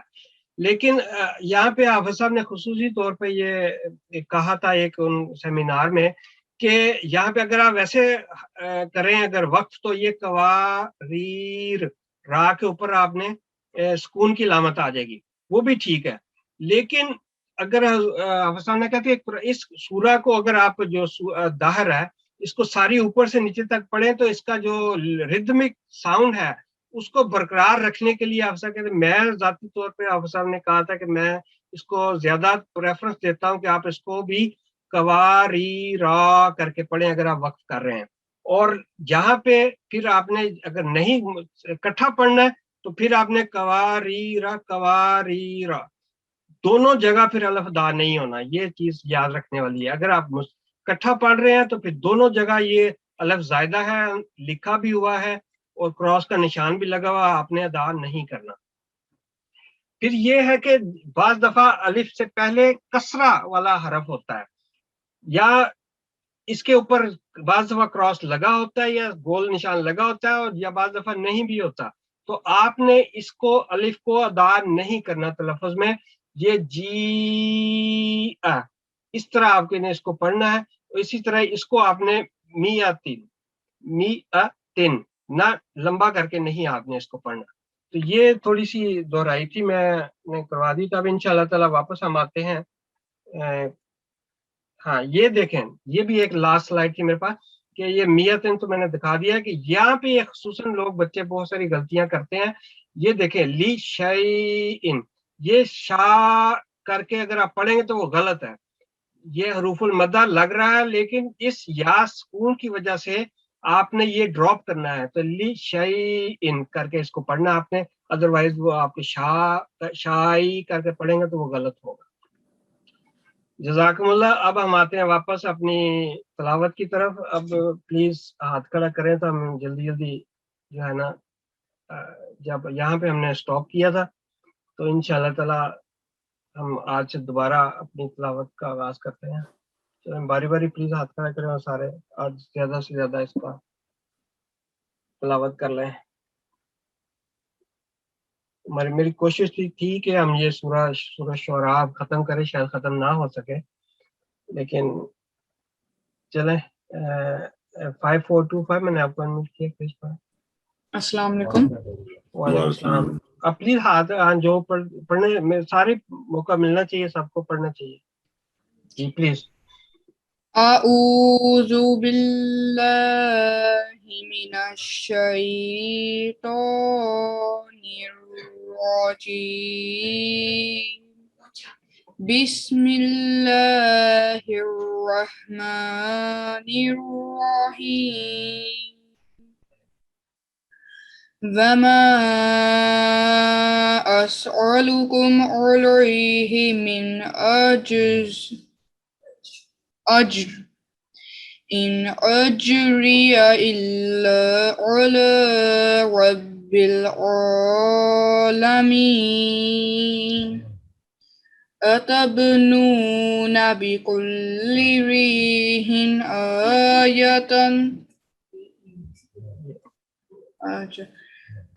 لیکن یہاں پہ حافظ صاحب نے خصوصی طور پہ یہ کہا تھا ایک ان سیمینار میں کہ یہاں پہ اگر آپ ویسے کریں اگر وقف تو یہ کواریر را کے اوپر آپ نے سکون کی علامت آ جائے گی، وہ بھی ٹھیک ہے. لیکن اگر حافظ صاحب نے کہا کہ اس سورہ کو اگر آپ جو داہر ہے اس کو ساری اوپر سے نیچے تک پڑھیں تو اس کا جو ریدمک ساؤنڈ ہے اس کو برقرار رکھنے کے لیے حافظ صاحب کہتے ہیں، میں ذاتی طور پہ حافظ صاحب نے کہا تھا کہ میں اس کو زیادہ پریفرنس دیتا ہوں کہ آپ اس کو بھی کواری را کر کے پڑھیں اگر آپ وقف کر رہے ہیں. اور جہاں پہ پھر آپ نے اگر نہیں اکٹھا پڑھنا ہے تو پھر آپ نے کواری را دونوں جگہ پھر الف دا نہیں ہونا. یہ چیز یاد رکھنے والی ہے. اگر آپ اکٹھا پڑھ رہے ہیں تو پھر دونوں جگہ یہ الف زائدہ ہے، لکھا بھی ہوا ہے اور کراس کا نشان بھی لگا ہوا، آپ نے ادا نہیں کرنا. پھر یہ ہے کہ بعض دفعہ الف سے پہلے کسرہ والا حرف ہوتا ہے یا اس کے اوپر بعض دفعہ کراس لگا ہوتا ہے یا گول نشان لگا ہوتا ہے اور یا بعض دفعہ نہیں بھی ہوتا، تو آپ نے اس کو الف کو ادا نہیں کرنا تلفظ میں. یہ جی اس طرح آپ نے اس کو پڑھنا ہے. اسی طرح اس کو آپ نے می تین نہ لمبا کر کے نہیں آپ نے اس کو پڑھنا. تو یہ تھوڑی سی دہرائی تھی میں نے کروا دی. تو اب ان شاء اللہ تعالیٰ واپس ہم آتے ہیں. ہاں یہ دیکھیں، یہ بھی ایک لاسٹ سلائیڈ تھی میرے پاس کہ یہ میتن تو میں نے دکھا دیا کہ یہاں پہ خصوصاً لوگ بچے بہت ساری غلطیاں کرتے ہیں. یہ دیکھیں لی شیئن، یہ شا کر کے اگر آپ پڑھیں گے تو وہ غلط ہے. یہ حروف المدہ لگ رہا ہے لیکن اس یا سکون کی وجہ سے آپ نے یہ ڈراپ کرنا ہے. تو لی شیئن کر کے اس کو پڑھنا آپ نے، ادروائز وہ آپ شائی کر کے پڑھیں گے تو وہ غلط ہوگا. جزاکم اللہ. اب ہم آتے ہیں واپس اپنی تلاوت کی طرف. اب پلیز ہاتھ کھڑا کریں تو ہم جلدی جلدی جو ہے نا، جب یہاں پہ ہم نے سٹاپ کیا تھا تو انشاءاللہ تعالی ہم آج سے دوبارہ اپنی تلاوت کا آغاز کرتے ہیں. چلیں باری باری پلیز ہاتھ کھڑا کریں اور سارے آج زیادہ سے زیادہ اس کا تلاوت کر لیں. میری کوشش تھی کہ ہم یہ سورہ شعراء ختم کریں، شاید ختم نہ ہو سکے لیکن چلیں. 5425 میں نے آپ کو انمیوٹ کیا. السلام علیکم. وعلیکم السلام. اب پلیز ہاتھ جو پڑھنے میں سارے موقع ملنا چاہیے، سب کو پڑھنا چاہیے جی پلیز. اعوذ باللہ من الشیطان الرجیم. بسم اللہ الرحمن الرحیم. وما أسألكم عليه من أجر إن أجري إلا على رب العالمين. أتبنون بكل ريح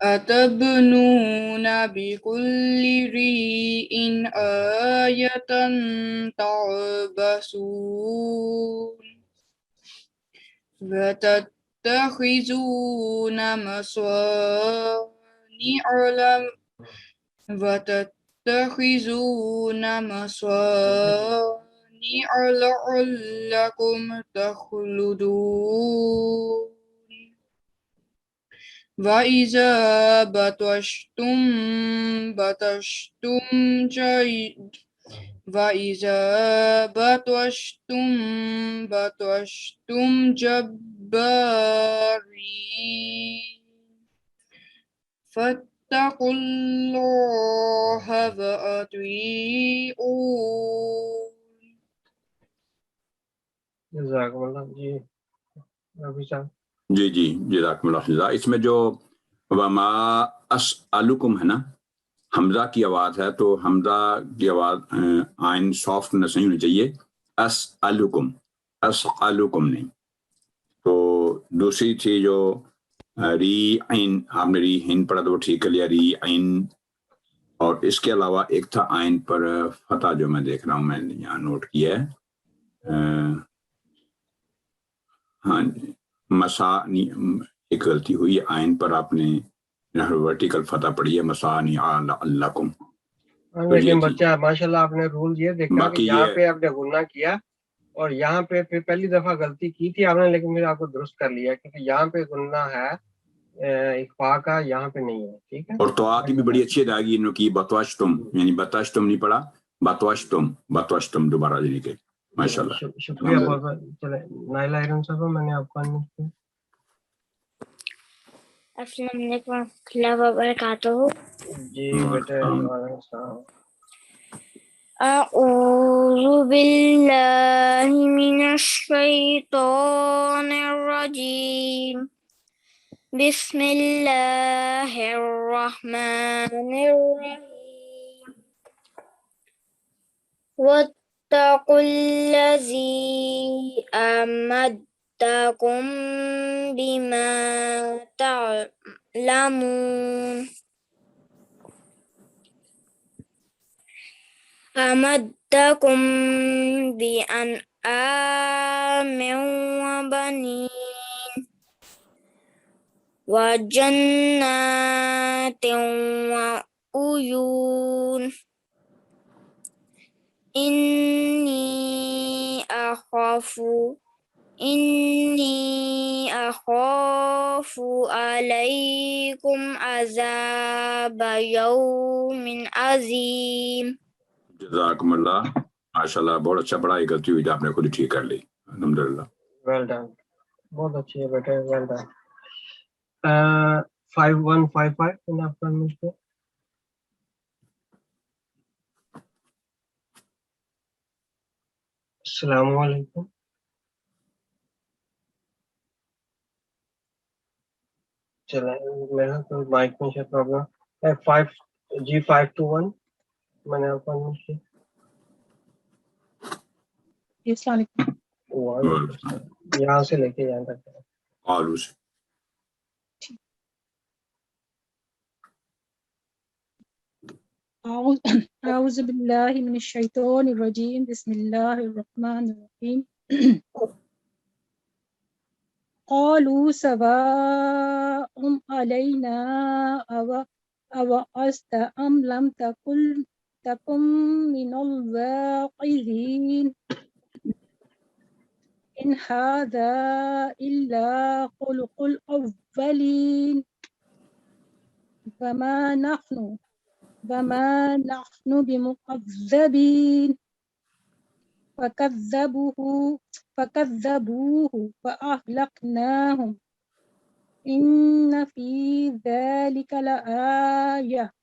أتبنون بكل ريء آية تعبثون وتتخذون مصانع لعلكم تخلدون. وَإِذَا بَطَشْتُمْ جَبَّارِينَ فَاتَّقُوا اللَّهَ وَأَطِيعُونِ. جزاکم اللہ. جی ربی صاحب. جی جزاکم اللہ خیر. اس میں جو وما اسألکم ہے نا، حمزہ کی آواز ہے تو حمزہ کی آواز آئین سافٹ نہیں ہونی چاہیے. اسألکم نہیں. تو دوسری تھی جو ری عین، آپ نے ری ہن پڑھا تو وہ ٹھیک کر لیا. ری عین اور اس کے علاوہ ایک تھا آئین پر فتح جو میں دیکھ رہا ہوں، میں نے یہاں نوٹ کیا ہے، ہاں جی مسانی، ایک غلطی ہوئی ہے، آئین پر آپ نے ورٹیکل فتح پڑھی ہے مسانی لکم، لیکن بچہ ماشاءاللہ آپ نے رول یہ دیکھا کہ یہاں پہ آپ نے غنہ کیا اور یہاں پہ پھر پہلی دفعہ غلطی کی تھی آپ نے، لیکن پھر آپ کو درست کر لیا کیونکہ یہاں پہ غنہ ہے اخفاء کا، یہاں پہ نہیں ہے، ٹھیک ہے. اور توات بھی بڑی اچھی ادائیگی انہوں کی، بتواشتم، یعنی بتاشتم نہیں پڑھا، بتواشتم دوبارہ لینے کے، ماشاءاللہ. شکریہ بہت بہت. چلے نائلہ ایرن صاحبہ میں نے آپ کو السلام علیکم ورحمۃ اللہ وبرکاتہ. جی بیٹے وعلیکم السلام. اعوذ باللہ من الشیطان الرجیم. بسم اللہ الرحمن الرحیم. واتقوا الذی أمدكم بما تعلمون أمدكم بأنعام وبنين وجنات وعيون. إني أخاف عليكم عذاب يوم عظيم. جزاکم اللہ، ماشاءاللہ بہت اچھا پڑھا، یہ غلطی ہوئی تو آپ نے خود ہی ٹھیک کر لی، الحمدللہ. ویل ڈن، بہت اچھی ہے بیٹے، ویل ڈن. 5155 آپ کا مجھ پہ. السلام علیکم. چلیں میرا تو مائک میں سے پرابلم ہے. 5G521 میں نے آپ کو مجھ پہ. السلام علیکم. وعلیکم السلام. یہاں سے لے کے یہاں تک. آلو سے. اعوذ باللہ من الشیطان الرجیم. بسم اللہ الرحمن الرحیم. قالوا سواء علینا اوعظت ام لم تکن من الواعظین ان هذا الا خلق الاولین وما نحن بمكذبين. فكذبوه فأهلكناهم إن في ذلك لآية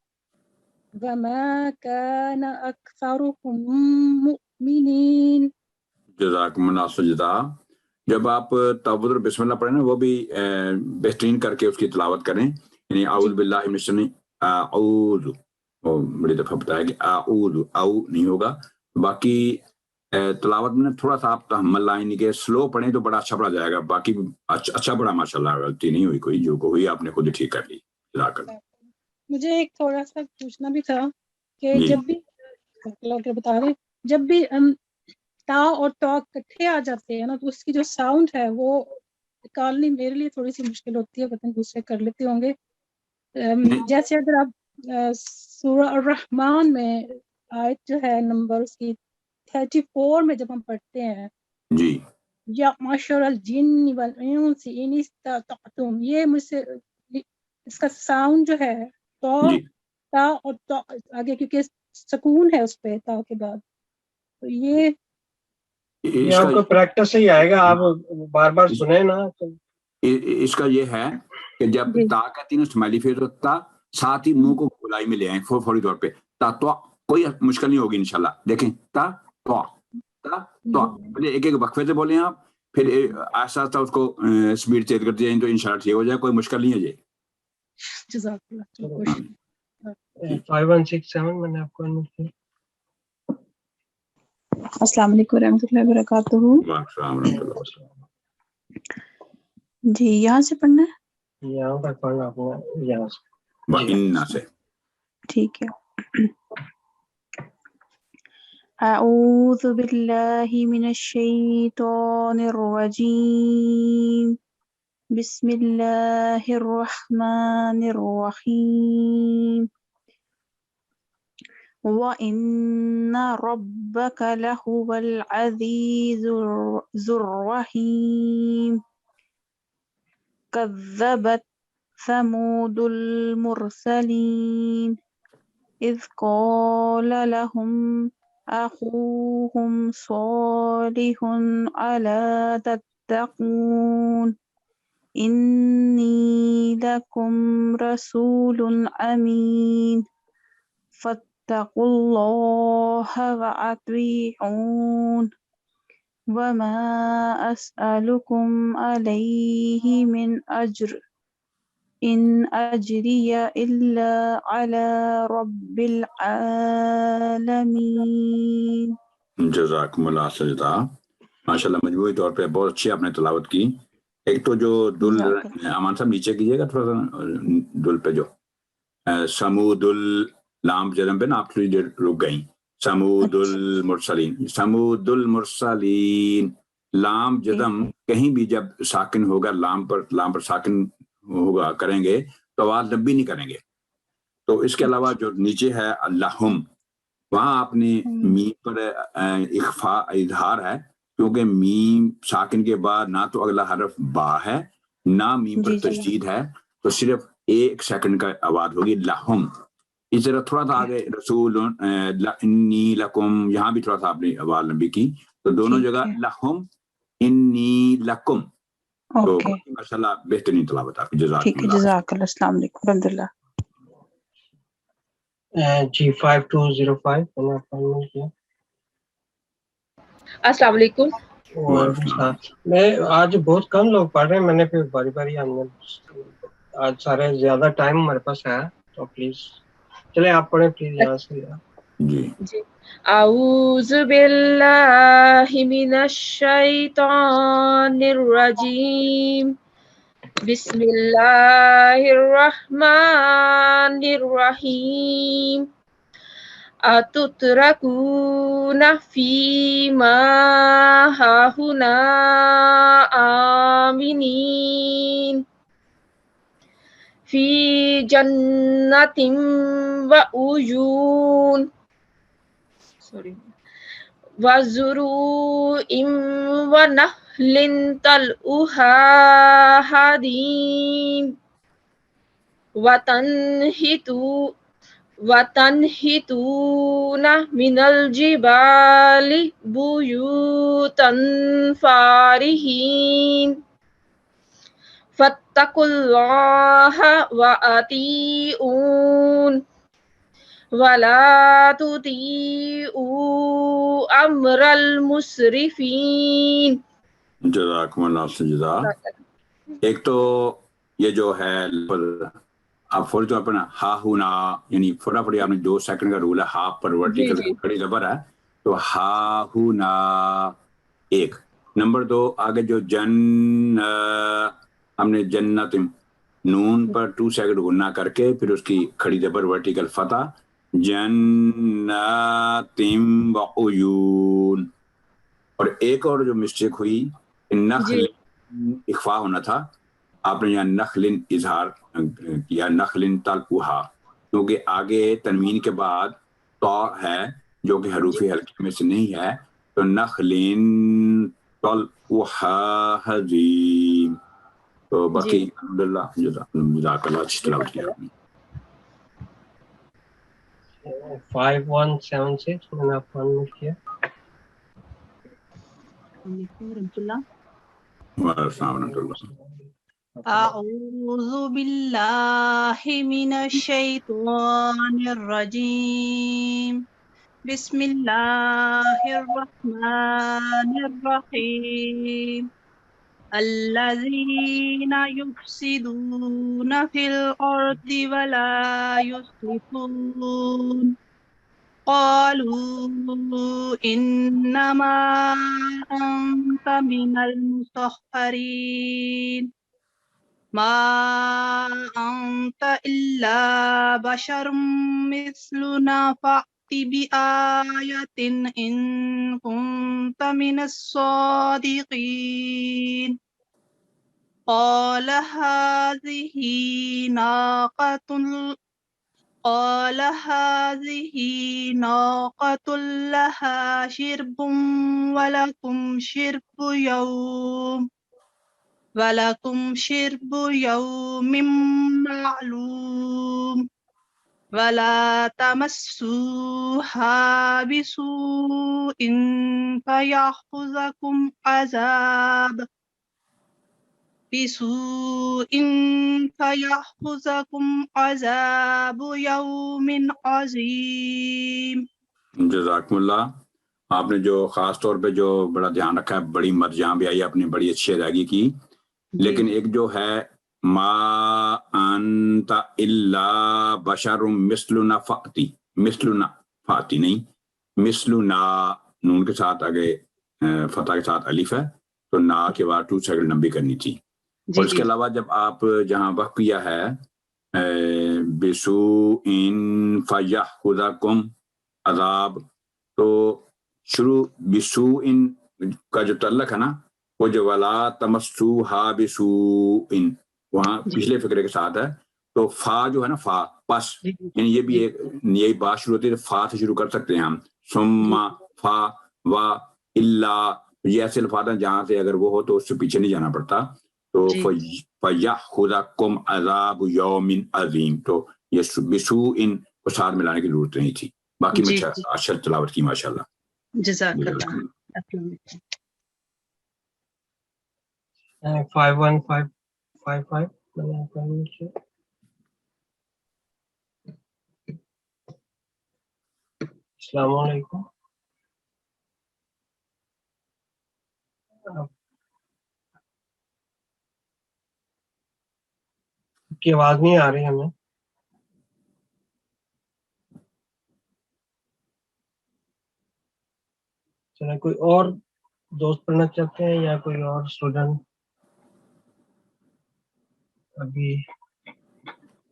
وما كان أكثرهم مؤمنين. جزاکم اللہ سجدہ. جب آپ تعوذ اور بسم اللہ پڑھیں نا، وہ بھی بہترین کر کے اس کی تلاوت کریں، یعنی اعوذ باللہ من الشیطان، اعوذ، وہ بڑی دفعہ بتایا کہ اعوذ، او نہیں ہوگا. باقی تلاوت میں تھوڑا سا آپ تحمل لائن کے سلو پڑھیں تو بڑا اچھا پڑھا جائے گا. باقی اچھا پڑھا ماشاءاللہ، غلطی نہیں ہوئی کوئی، جو ہوئی آپ نے خود ٹھیک کر لی. مجھے ایک تھوڑا سا پوچھنا بھی تھا کہ جب بھی بتا رہے جب بھی تا اور تو اکٹھے آ جاتے ہیں نا، تو اس کی جو ساؤنڈ ہے وہ نکالنی میرے لیے تھوڑی سی مشکل ہوتی ہے، پتہ نہیں دوسرے کر لیتے ہوں گے. جیسے اگر آپ سورہ الرحمن میں آیت جو ہے نمبر اس کی 34 میں جب ہم پڑھتے ہیں جی یا معشر الجن والانس ان استطعتم، یہ مجھ سے اس کا ساؤنڈ جو ہے تو تا اور تو آگے کیونکہ سکون ہے اس پہ تا کے بعد، تو یہ آپ کو پریکٹس سے ہی آئے گا، آپ بار بار سنیں نا. اس کا یہ ہے کہ جب تا کہتی ہیں اسماعیلی فیس ہوتا، ساتھ ہی منہ کو گلائی میں لے آئیں فوری طور پہ. تا تو کوئی مشکل نہیں ہوگی انشاءاللہ. دیکھیں تا تو پہلے ایک وقفے سے بولیں آپ، پھر آہستہ آہستہ اس کو سپیڈ تیز کرتے جائیں تو انشاءاللہ ٹھیک ہو جائے، کوئی مشکل نہیں ہے جی. جزاک اللہ. 5167 میں نے آپ کو. السلام علیکم ورحمۃ اللہ وبرکاتہ. جی یہاں سے پڑھنا ہے، یہاں تک پڑھنا اپنا یہاں سے. وَإِنَّ سے ٹھیک ہے. أعوذ بالله من الشيطان الرجيم بسم الله الرحمن الرحيم وإن ربك لهو العزيز ذو الرحيم كذبت ثمود المرسلين إذ قال لهم أخوهم صالح ألا تتقون إني لكم رسول أمين فاتقوا الله وأطيعون وما أسألكم عليه من أجر إن أجري إلا على رب العالمين. جزاکم اللہ سجدہ. ماشاءاللہ مجموعی طور پہ بہت اچھی آپ نے تلاوت کی. ایک تو جو دل امان صاحب نیچے کیجیے گا تھوڑا سا دل پہ جو سمود اللام جزم پہ نا آپ تھوڑی دیر رک گئیں. سمود المرسلین لام جزم کہیں بھی جب ساکن ہوگا لام پر ساکن ہوگا کریں گے تو آواز لمبی نہیں کریں گے. تو اس کے علاوہ جو نیچے ہے اللہم وہاں آپ نے میم پر اخفاء اظہار ہے کیونکہ میم ساکن کے بعد نہ تو اگلا حرف با ہے نہ میم پر تشدید ہے تو صرف 1 سیکنڈ کا آواز ہوگی لہم. اس طرح تھوڑا سا آگے رسول انی لکم یہاں بھی تھوڑا سا آپ نے آواز لمبی کی تو دونوں جگہ لہم انی لکم. تو ماشاءاللہ بہترین تلاوت آپ کی. جزاک اللہ. السلام علیکم ورحمۃ اللہ. جی 5205 میں نے اپوائنٹمنٹ کیا. السلام علیکم. وعلیکم السلام. میں آج بہت کم لوگ پڑھ رہے ہیں. میں نے پھر باری باری ہم نے آج سارے زیادہ ٹائم ہمارے پاس ہے تو پلیز چلے آپ پڑھیں پلیز یہاں سے. جی اعوذ باللہ من الشیطان الرجیم بسم اللہ الرحمن الرحیم اتترکون فیما ہاہنا آمنین فی جنت وعیون وزروع ونخل طلعها حدیم وتنحتون من الجبال بیوتا فارہین فاتقوا اللہ وأطیعون ولا تطیعوا امر المسرفین. جزاکم اللہ سجدہ. ایک تو یہ جو ہے آپ فوری طور پر ہا ہونا یعنی فٹافٹ آپ نے 2 سیکنڈ کا رول ہے. ہا پر ورٹیکل کھڑی زبر ہے تو ہا ہونا 1. نمبر 2 آگے جو جن ہم نے جنت نون پر 2 سیکنڈ گنا کر کے پھر اس کی کھڑی زبر ورٹیکل فتح جنات وعیون. اور ایک اور جو مسٹیک ہوئی نخل اخفا ہونا تھا آپ نے یہاں نخل اظہار کیا نخل طلعها کیونکہ آگے تنوین کے بعد طا ہے جو کہ حروف حلقے میں سے نہیں ہے تو نخل طلعها حدیم. تو باقی الحمدللہ جزاک اللہ اچھی تلاوت کیا. 5176 میں نے اپوائنٹمنٹ کیا. اعوذ باللہ من الشیطان الرجیم بسم اللہ الرحمن الرحیم الذین یفسدون فی الارض ولا یصلحون قالوا انما انت من المسحرین ما أنت إلا بشر مثلنا فأت بآية إن كنت من الصادقين قال هذه ناقة لها شرب ولكم شرب يوم معلوم ولا تمسوها بسوء فيأخذكم عذاب يوم عظيم. جزاکم اللہ. آپ نے جو خاص طور پہ جو بڑا دھیان رکھا ہے، بڑی مد جہاں بھی آئی آپ نے بڑی اچھی ادائیگی کی. لیکن ایک جو ہے ما انت الا بشر مثلنا فاتی، مثلنا فاتی نہیں، مثلنا نون کے ساتھ آگے فتح کے ساتھ الف ہے، تو نا کے بعد 2 سیکنڈ لمبی کرنی تھی. اور اس کے علاوہ جب آپ جہاں وقف کیا ہے بسوء فیأخذکم عذاب، تو شروع بسوء کا جو تعلق ہے نا، وہ جو ولا تمسوہا بسوء وہاں پچھلے فقرے کے ساتھ ہے، تو فا جو ہے نا فا پس، یعنی یہ بھی ایک یہی بات شروع ہوتی ہے، فا سے شروع کر سکتے ہیں ہم، ثم فا و الا، یہ ایسے الفاظ ہیں جہاں سے اگر وہ ہو تو اس سے پیچھے نہیں جانا پڑتا. تو فَيَأْخُذَكُمْ عَذَابُ يَوْمٍ عَظِيمٍ، تو یہ بسوء کو ساتھ ملانے کی ضرورت نہیں تھی. باقی میں اچھا تلاوت کی ماشاءاللہ. جزاک اللہ. 51555 السلام علیکم. کی آواز نہیں آ رہی ہمیں. چلے کوئی اور دوست پڑھنا چاہتے ہیں یا کوئی اور اسٹوڈنٹ؟ ابھی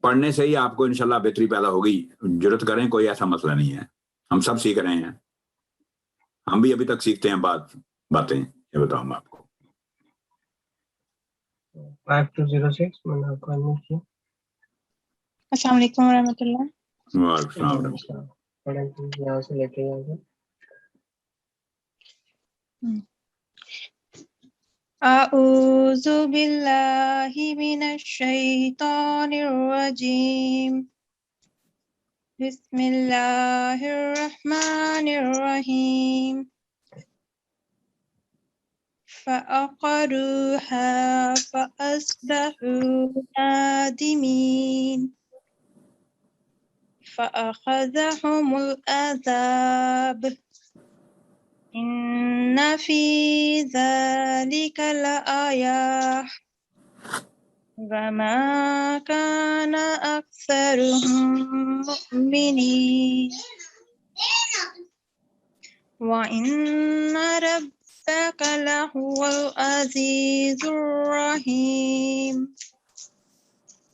پڑھنے سے ہی آپ کو انشاءاللہ بہتری پیدا ہوگی. ضرورت کریں، کوئی ایسا مسئلہ نہیں ہے، ہم سب سیکھ رہے ہیں، ہم بھی ابھی تک سیکھتے ہیں باتیں. یہ بتاؤں میں آپ کو. 5206 میں نے آپ کو انمیوٹ کیا. السلام علیکم ورحمۃ اللہ. وعلیکم السلام. پڑھیں یہاں سے لے کے یہاں سے. أعوذ بالله من الشيطان الرجيم بسم الله الرحمن الرحيم فعقروها فأصبحوا نادمين فأخذهم العذاب إن في ذلك لآية وما كان أكثرهم مؤمنين وإن ربك لهو العزيز الرحيم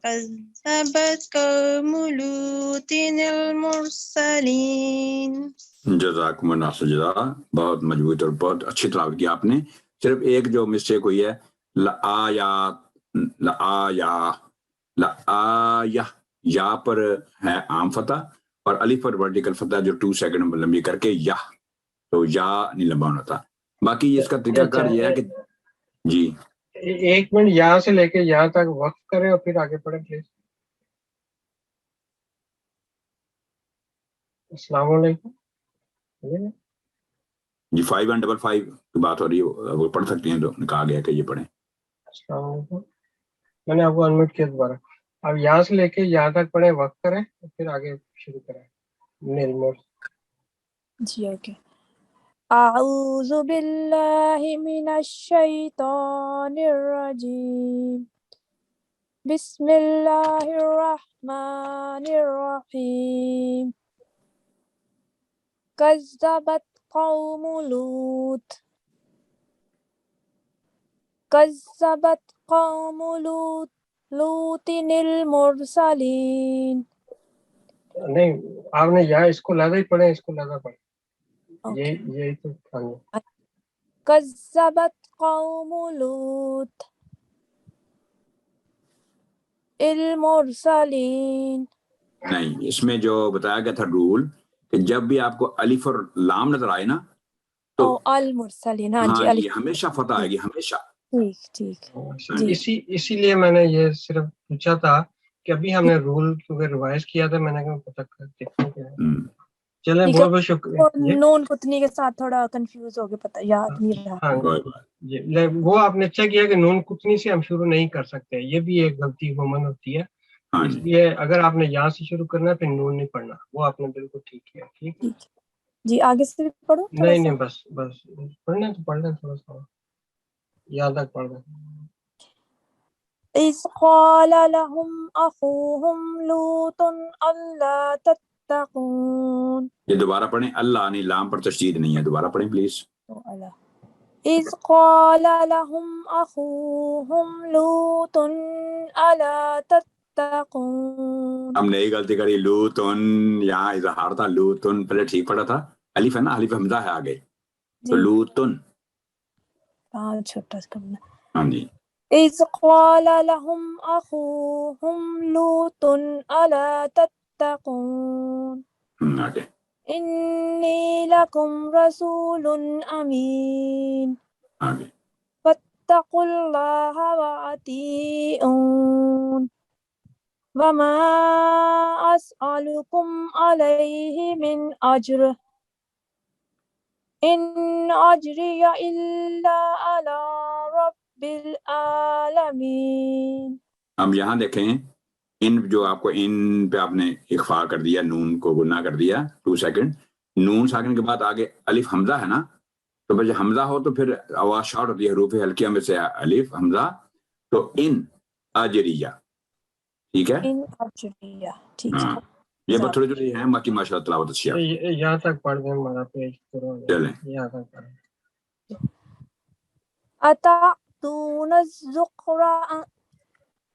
كذبت قوم لوط المرسلين. جزاکم اللہ خیر. بہت مضبوط اور بہت اچھی تلاوت کی آپ نے. صرف ایک جو مسٹیک ہوئی ہے، لآیا یا پر ہے عام فتح اور الف پر ورٹیکل فتح جو 2 سیکنڈ لمبی کر کے یا، تو یا نہیں لمبا ہونا تھا. باقی اس کا طریقہ کار یہ ہے کہ جی 1 منٹ یہاں سے لے کے یہاں تک وقف کریں اور پھر آگے پڑھیں پلیز. السلام علیکم. جی 5155 کی بات ہو رہی ہے، وہ پڑھ سکتی ہیں، تو کہا گیا کہ یہ پڑھیں. السلام علیکم. میں نے آپ کو انمیوٹ کیا دوبارہ. اب یہاں سے لے کے یہاں تک پڑھیں، وقت کریں اور پھر آگے شروع کریں. جی اوکے. اعوذ باللہ من الشیطان الرجیم بسم اللہ الرحمن الرحیم کذبت قوم لوط لوط المرسلين. نہیں آپ نے یا اس کو لہذا ہی پڑھے، اس کو لہذا پڑھے، Okay. یہی تو ہاں جی۔ كذبت قوم لوط المرسلين. نہیں، اس میں جو بتایا گیا تھا رول کہ جب بھی آپ کو الف اور لام نظر آئے نا تو المرسلين. ہاں جی، ہاں الف. یہ ہمیشہ فتح آئے گی، ہمیشہ۔ ٹھیک ٹھیک جی. اسی لیے میں نے یہ صرف پوچھا تھا کہ ابھی ہم نے رول کیونکہ ریوائز کیا تھا، میں نے کہا پتہ کر دیکھیں کہ چلیں بہت بہت شکریہ۔ نون کتنی کے ساتھ تھوڑا کنفیوز ہو گیا، پتہ یاد نہیں رہا. ہاں وہ آپ نے چیک کیا کہ نون کتنی سے ہم شروع نہیں کر سکتے، یہ بھی ایک غلطی عموماً ہوتی ہے، اس لیے اگر آپ نے یہاں سے شروع کرنا ہے پھر نون نہیں پڑھنا، وہ آپ نے بالکل ٹھیک کیا۔ ٹھیک جی، آگے سے بھی پڑھوں؟ نہیں بس پڑھنا تو پڑھ لیں، تھوڑا سا یاد تک پڑھ لیں۔ إذ قال لهم أخوهم لوط ألا تتقون. یہ دوبارہ پڑھیں، اللہ نہیں، لام پر تشدید نہیں ہے، دوبارہ پڑھیں پلیز۔ إذ قال لهم أخوهم لوط ألا تتقون. ہم نئی غلطی کری، لوتن، یہاں اظہار تھا لوتن، پہلے ٹھیک پڑھا تھا، الف ہے نا، الف حمزہ ہے آگے تو لوتن، چھوٹا سا کرنا. ہاں جی۔ إذ قال لهم أخوهم لوط ألا تتقون. آگے إني لكم رسول أمين آگے فاتقوا الله وأطيعون وما أسألكم عليه من أجر إن أجري إلا على رب العالمين. اب یہاں دیکھیں، ان جو آپ کو ان پہ آپ نے اخفا کر دیا، نون کو گناہ کر دیا 2 سیکنڈ، نون ساکن کے بعد آگے الف حمزہ ہے نا، تو جب حمزہ ہو تو پھر آواز شارٹ ہوتی ہے، حروف ہلکیہ میں سے الف حمزہ، تو ان اجریہ، ٹھیک ہے؟ ان اجریہ، ٹھیک ہے. یہ بات تھوڑی تھوڑی ہے، باقی ماشاء اللہ تلاوت اچھی ہے۔ یہاں تک پڑھ دیں، ہمارا پیج پورا ہو جائے۔ چلیں یہاں تک پڑھ دیں۔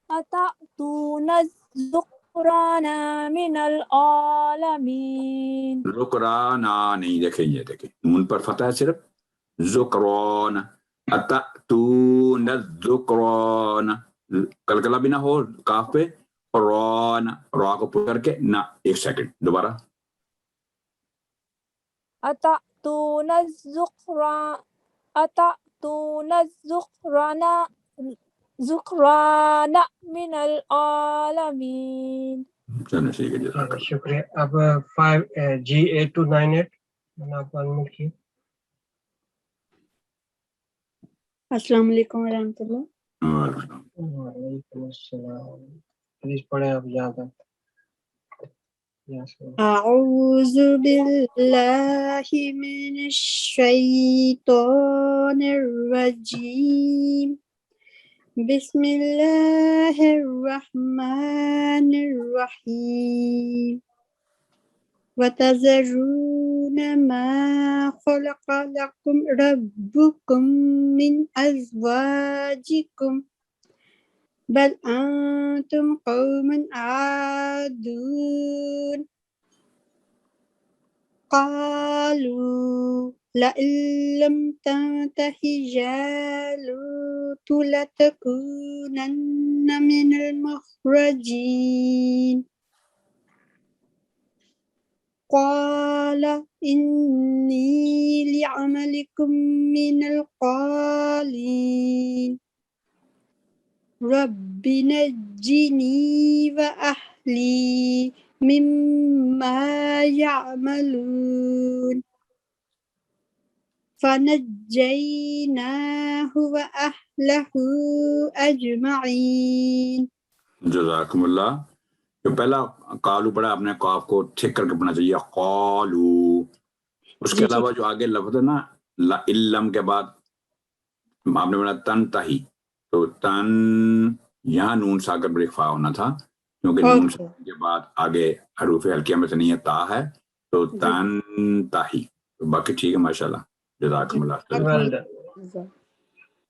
أتأتون الذكران من العالمين. ذکرانا نہیں، دیکھیں یہ دیکھیں نون پر فتح ہے صرف، ذکران، اتأتون الذکران، کلکلہ بھی نہ ہو کاف پہ، ران، را کو پڑھ کر کے نہ، 1 سیکنڈ دوبارہ، أتأتون الذكران من العالمين. چلو ٹھیک ہے، جزاک اللہ۔ شکریہ۔ اب 5G8298 میں نے آپ کو انمیوٹ کی۔ السلام علیکم ورحمۃ اللہ۔ وعلیکم السلام۔ پلیز پڑھیں آپ یہاں تک۔ اعوذ باللہ من الشیطان الرجیم، بسم اللہ الرحمن الرحیم، وَتَذَرُونَ مَا خَلَقَ لَكُمْ رَبُّكُمْ مِنْ أَزْوَاجِكُمْ بَلْ أَنْتُمْ قَوْمٌ عَادُونَ قَالُوا لَئِن لَّمْ تَنْتَهِ يَا لُوطُ لَتَكُونَنَّ مِنَ الْمُخْرَجِينَ قال إني لعملكم من القالين رب نجني وأهلي مما يعملون فنجيناه وأهله أجمعين۔ جزاکم اللہ۔ جو پہلا قالو پڑھا آپ نے، قاف کو ٹھیک کر کے پڑھنا چاہیے، قالو۔ اس کے علاوہ جو آگے لفظ ہے نا علم کے بعد آپ نے پڑھا تن تہی، تو تن یہاں نون ساکن پر اخفا ہونا تھا، کیونکہ نون ساکن کے بعد آگے حروف ہلکیہ میں سے نہیں ہے، تا ہے، تو تن تہی۔ باقی ٹھیک ہے، ماشاءاللہ، جزاکم اللہ۔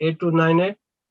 8298